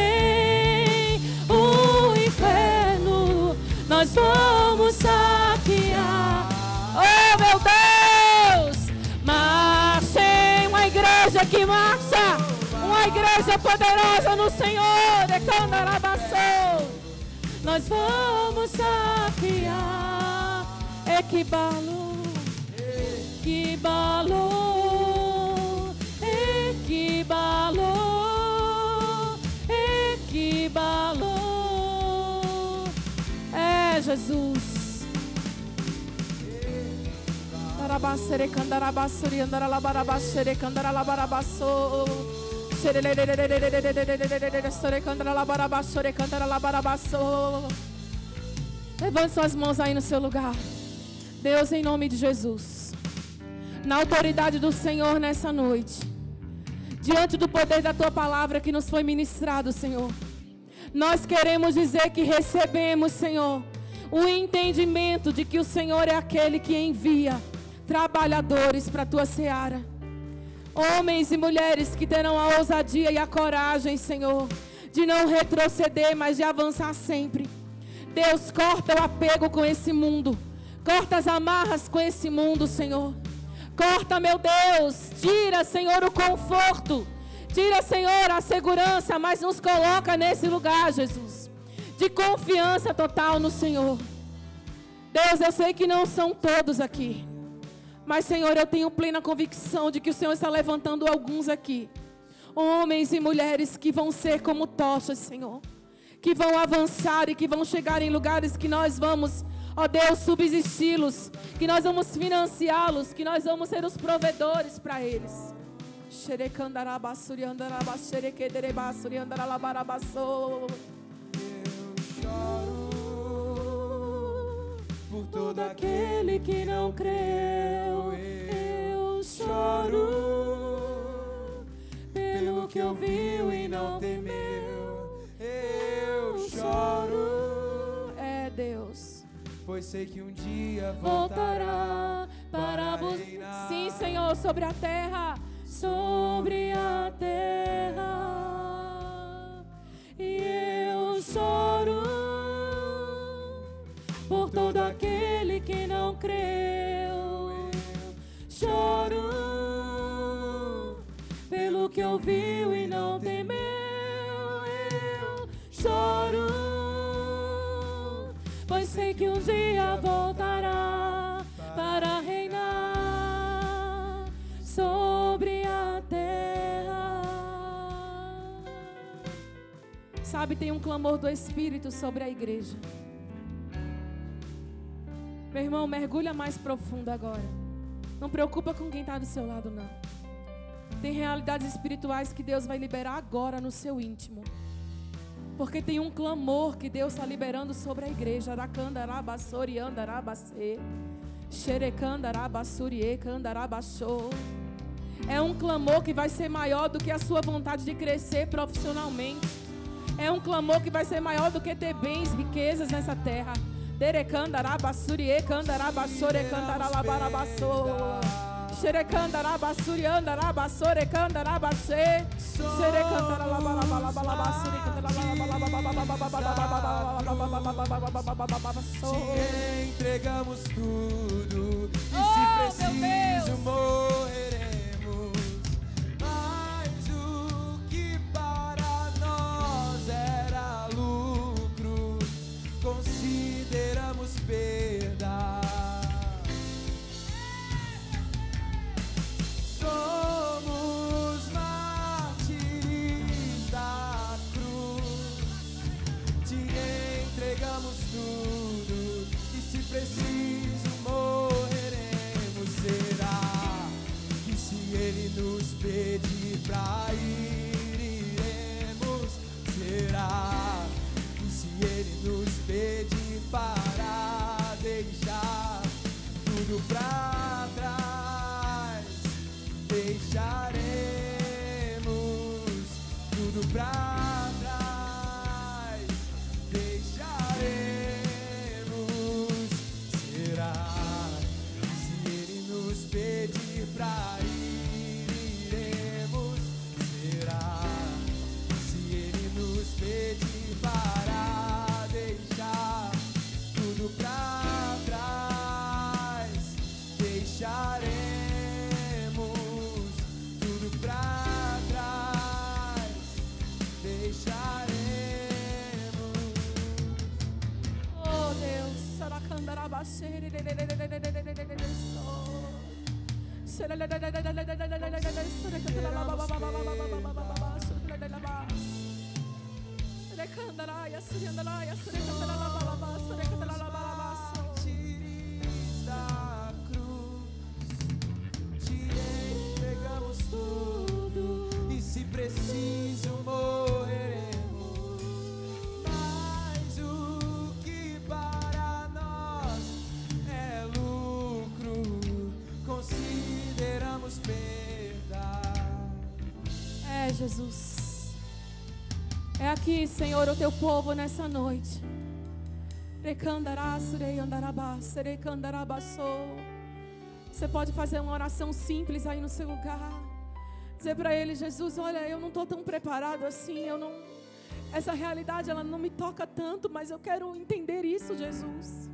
o inferno, nós vamos saquear. Oh meu Deus! Marchei, uma igreja que marcha. Uma igreja poderosa no Senhor, de Candarabaçou. Nós vamos saquear. Equibalo, equibalo, equibalo, equibalo. É Jesus. Arabasere candarabasuri andaralabarabasere candaralabarabasso. Levante suas mãos aí no seu lugar. Deus, em nome de Jesus, na autoridade do Senhor nessa noite, diante do poder da Tua palavra que nos foi ministrado, Senhor, nós queremos dizer que recebemos, Senhor, o entendimento de que o Senhor é aquele que envia trabalhadores para a Tua seara. Homens e mulheres que terão a ousadia e a coragem, Senhor, de não retroceder, mas de avançar sempre. Deus, corta o apego com esse mundo. Corta as amarras com esse mundo, Senhor. Corta, meu Deus. Tira, Senhor, o conforto. Tira, Senhor, a segurança, mas nos coloca nesse lugar, Jesus, de confiança total no Senhor. Deus, eu sei que não são todos aqui, mas, Senhor, eu tenho plena convicção de que o Senhor está levantando alguns aqui. Homens e mulheres que vão ser como tochas, Senhor. Que vão avançar e que vão chegar em lugares que nós vamos, ó Deus, subsisti-los. Que nós vamos financiá-los. Que nós vamos ser os provedores para eles. Eu choro por todo aquele que não creu. Eu choro pelo que ouviu e não temeu. Eu choro, é Deus, pois sei que um dia voltará para reinar. Sim, Senhor, sobre a terra, sobre a terra. E eu choro por todo aquele que não creu. Choro pelo que ouviu e não temeu. Eu choro, pois sei que um dia voltará para reinar sobre a terra. Sabe, tem um clamor do Espírito sobre a igreja. Meu irmão, mergulha mais profundo agora. Não preocupa com quem está do seu lado, não. Tem realidades espirituais que Deus vai liberar agora no seu íntimo. Porque tem um clamor que Deus está liberando sobre a igreja. É um clamor que vai ser maior do que a sua vontade de crescer profissionalmente. É um clamor que vai ser maior do que ter bens, riquezas nessa terra. Te entregamos tudo e se preciso morreremos. Mas o que para nós era lucro, consideramos perda. Somos mártires da cruz. Te entregamos tudo e se preciso morreremos. Será que se Ele nos pedir pra ir, iremos? Será que se Ele nos pedir para deixar tudo pra trás, deixaremos tudo pra trás, deixaremos. Será que se Ele nos pedir pra ir, iremos? Será que se Ele nos pedir para deixar tudo pra trás, deixaremos tudo pra trás, deixaremos. Oh Deus, Mártires da cruz, Jesus. É aqui, Senhor, o teu povo nessa noite. Você pode fazer uma oração simples aí no seu lugar. Dizer para Ele: Jesus, olha, eu não estou tão preparado assim. Essa realidade, ela não me toca tanto, mas eu quero entender isso, Jesus.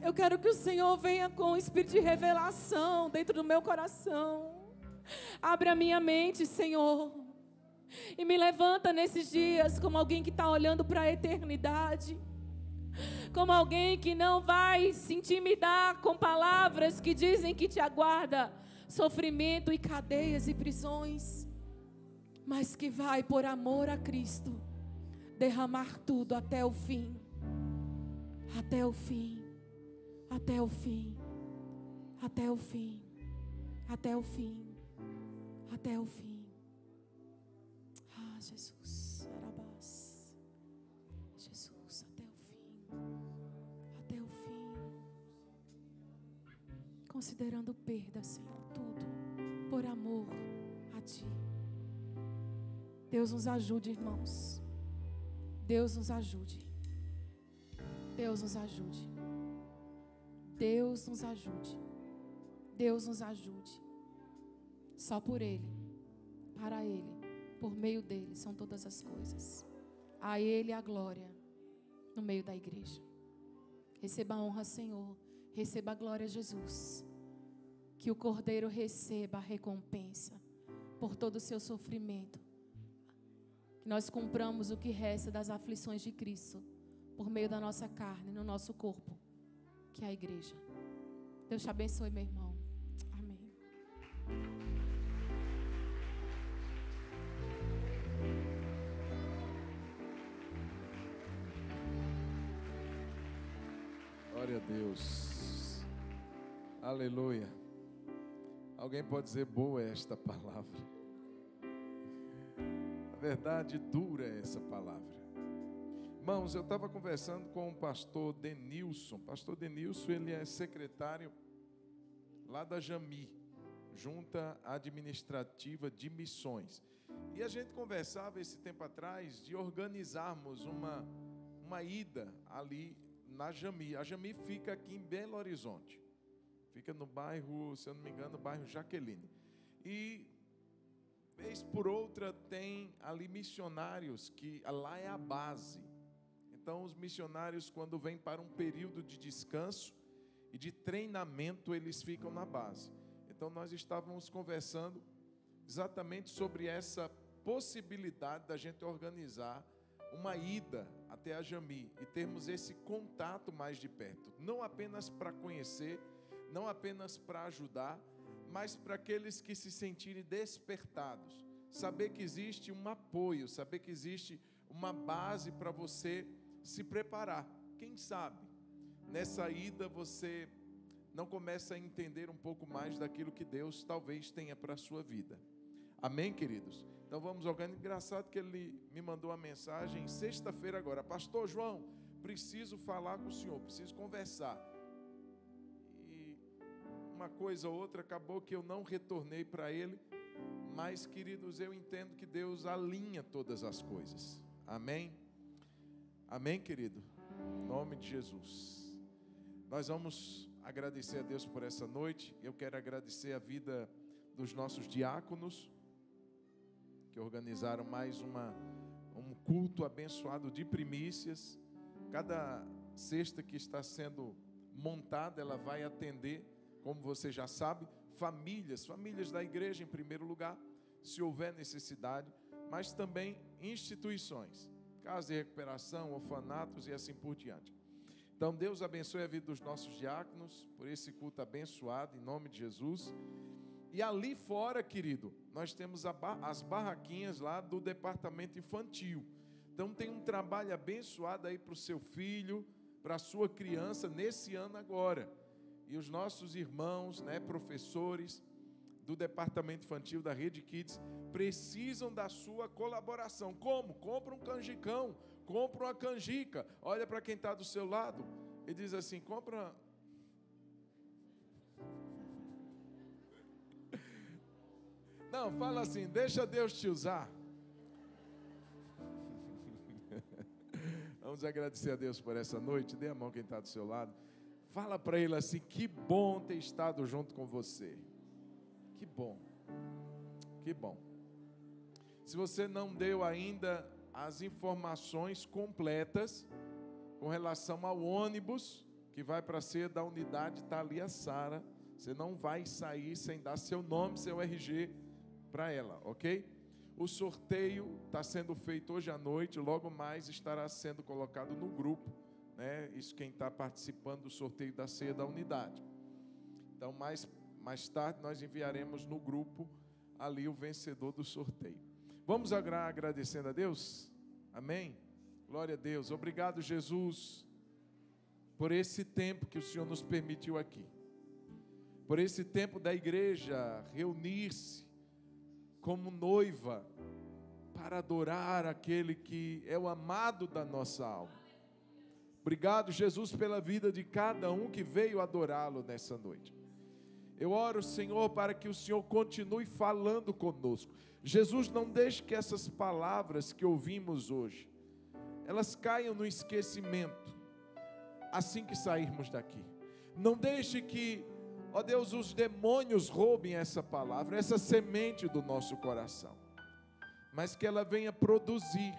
Eu quero que o Senhor venha com o espírito de revelação dentro do meu coração. Abre a minha mente, Senhor. E me levanta nesses dias como alguém que está olhando para a eternidade. Como alguém que não vai se intimidar com palavras que dizem que te aguarda sofrimento e cadeias e prisões. Mas que vai, por amor a Cristo, derramar tudo até o fim. Até o fim. Até o fim. Até o fim. Até o fim. Até o fim. Ah, Jesus, Arabás. Jesus, até o fim. Até o fim. Considerando perda, Senhor, tudo por amor a Ti. Deus nos ajude, irmãos. Deus nos ajude. Deus nos ajude. Deus nos ajude. Deus nos ajude. Só por Ele, para Ele, por meio dEle são todas as coisas. A Ele a glória no meio da igreja. Receba a honra, Senhor. Receba a glória, Jesus. Que o Cordeiro receba a recompensa por todo o seu sofrimento. Que nós cumpramos o que resta das aflições de Cristo por meio da nossa carne, no nosso corpo, que é a igreja. Deus te abençoe, meu irmão. Amém. Glória a Deus. Aleluia. Alguém pode dizer: boa é esta palavra. Na verdade, dura é essa palavra. Irmãos, eu estava conversando com o pastor Denilson. Pastor Denilson, ele é secretário lá da JAMI, Junta Administrativa de Missões. E a gente conversava esse tempo atrás de organizarmos uma ida ali na JAMI. A JAMI fica aqui em Belo Horizonte. Fica no bairro, se eu não me engano, no bairro Jaqueline. E vez por outra tem ali missionários, que lá é a base. Então os missionários, quando vêm para um período de descanso e de treinamento, eles ficam na base. Então nós estávamos conversando exatamente sobre essa possibilidade da gente organizar uma ida até a JAMI e termos esse contato mais de perto. Não apenas para conhecer, não apenas para ajudar, mas para aqueles que se sentirem despertados. Saber que existe um apoio, saber que existe uma base para você se preparar. Quem sabe, nessa ida você não começa a entender um pouco mais daquilo que Deus talvez tenha para a sua vida. Amém, queridos? Então vamos organizar. Engraçado que ele me mandou uma mensagem sexta-feira agora: Pastor João, preciso falar com o senhor, preciso conversar. Uma coisa ou outra, acabou que eu não retornei para ele, mas, queridos, eu entendo que Deus alinha todas as coisas. Amém? Amém, querido? Em nome de Jesus. Nós vamos agradecer a Deus por essa noite. Eu quero agradecer a vida dos nossos diáconos, que organizaram mais um culto abençoado de primícias. Cada cesta que está sendo montada, ela vai atender, como você já sabe, famílias da igreja em primeiro lugar, se houver necessidade, mas também instituições, casa de recuperação, orfanatos e assim por diante. Então Deus abençoe a vida dos nossos diáconos por esse culto abençoado, em nome de Jesus. E ali fora, querido, nós temos as barraquinhas lá do departamento infantil. Então tem um trabalho abençoado aí para o seu filho, para a sua criança nesse ano agora. E os nossos irmãos, professores do departamento infantil da Rede Kids, precisam da sua colaboração. Como? Compra um canjicão, compra uma canjica. Olha para quem está do seu lado e diz assim: compra. Não, Não, fala assim, deixa Deus te usar. Vamos agradecer a Deus por essa noite. Dê a mão quem está do seu lado. Fala para ele assim, que bom ter estado junto com você. Que bom. Que bom. Se você não deu ainda as informações completas com relação ao ônibus que vai para a ceia da unidade, está ali a Sara. Você não vai sair sem dar seu nome, seu RG para ela, ok? O sorteio está sendo feito hoje à noite, logo mais estará sendo colocado no grupo, né? Isso quem está participando do sorteio da ceia da unidade. Então, mais tarde nós enviaremos no grupo ali o vencedor do sorteio. Vamos agradecendo a Deus? Amém? Glória a Deus. Obrigado, Jesus, por esse tempo que o Senhor nos permitiu aqui. Por esse tempo da igreja reunir-se como noiva para adorar aquele que é o amado da nossa alma. Obrigado, Jesus, pela vida de cada um que veio adorá-lo nessa noite. Eu oro, Senhor, para que o Senhor continue falando conosco. Jesus, não deixe que essas palavras que ouvimos hoje, elas caiam no esquecimento, assim que sairmos daqui. Não deixe que, ó Deus, os demônios roubem essa palavra, essa semente do nosso coração, mas que ela venha produzir,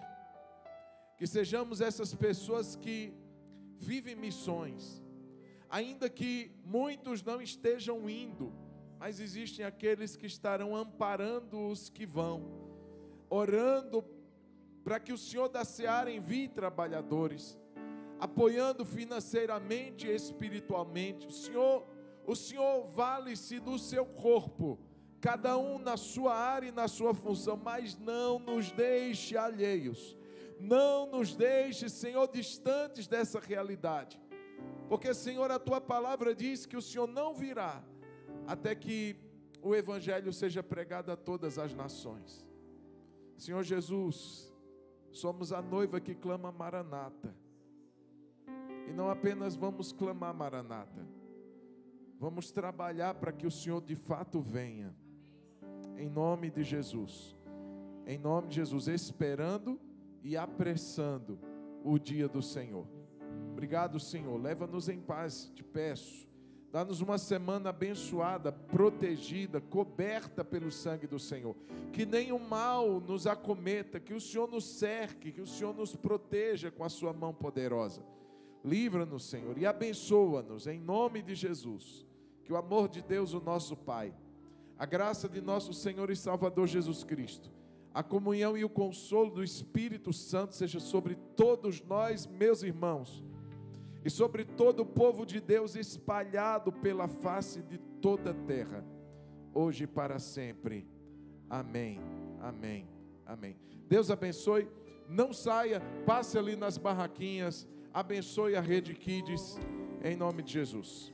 que sejamos essas pessoas que vivem missões, ainda que muitos não estejam indo, mas existem aqueles que estarão amparando os que vão, orando para que o Senhor da Seara envie trabalhadores, apoiando financeiramente e espiritualmente. O Senhor vale-se do seu corpo, cada um na sua área e na sua função, mas não nos deixe alheios, não nos deixe, Senhor, distantes dessa realidade, porque, Senhor, a Tua palavra diz que o Senhor não virá até que o Evangelho seja pregado a todas as nações. Senhor Jesus, somos a noiva que clama Maranata, e não apenas vamos clamar Maranata, vamos trabalhar para que o Senhor de fato venha, em nome de Jesus, esperando e apressando o dia do Senhor. Obrigado, Senhor, leva-nos em paz, te peço, dá-nos uma semana abençoada, protegida, coberta pelo sangue do Senhor, que nenhum mal nos acometa, que o Senhor nos cerque, que o Senhor nos proteja com a sua mão poderosa. Livra-nos, Senhor, e abençoa-nos, em nome de Jesus. Que o amor de Deus, o nosso Pai, a graça de nosso Senhor e Salvador Jesus Cristo, a comunhão e o consolo do Espírito Santo seja sobre todos nós, meus irmãos, e sobre todo o povo de Deus espalhado pela face de toda a terra, hoje e para sempre. Amém, amém, amém. Deus abençoe, não saia, passe ali nas barraquinhas, abençoe a Rede Kids, em nome de Jesus.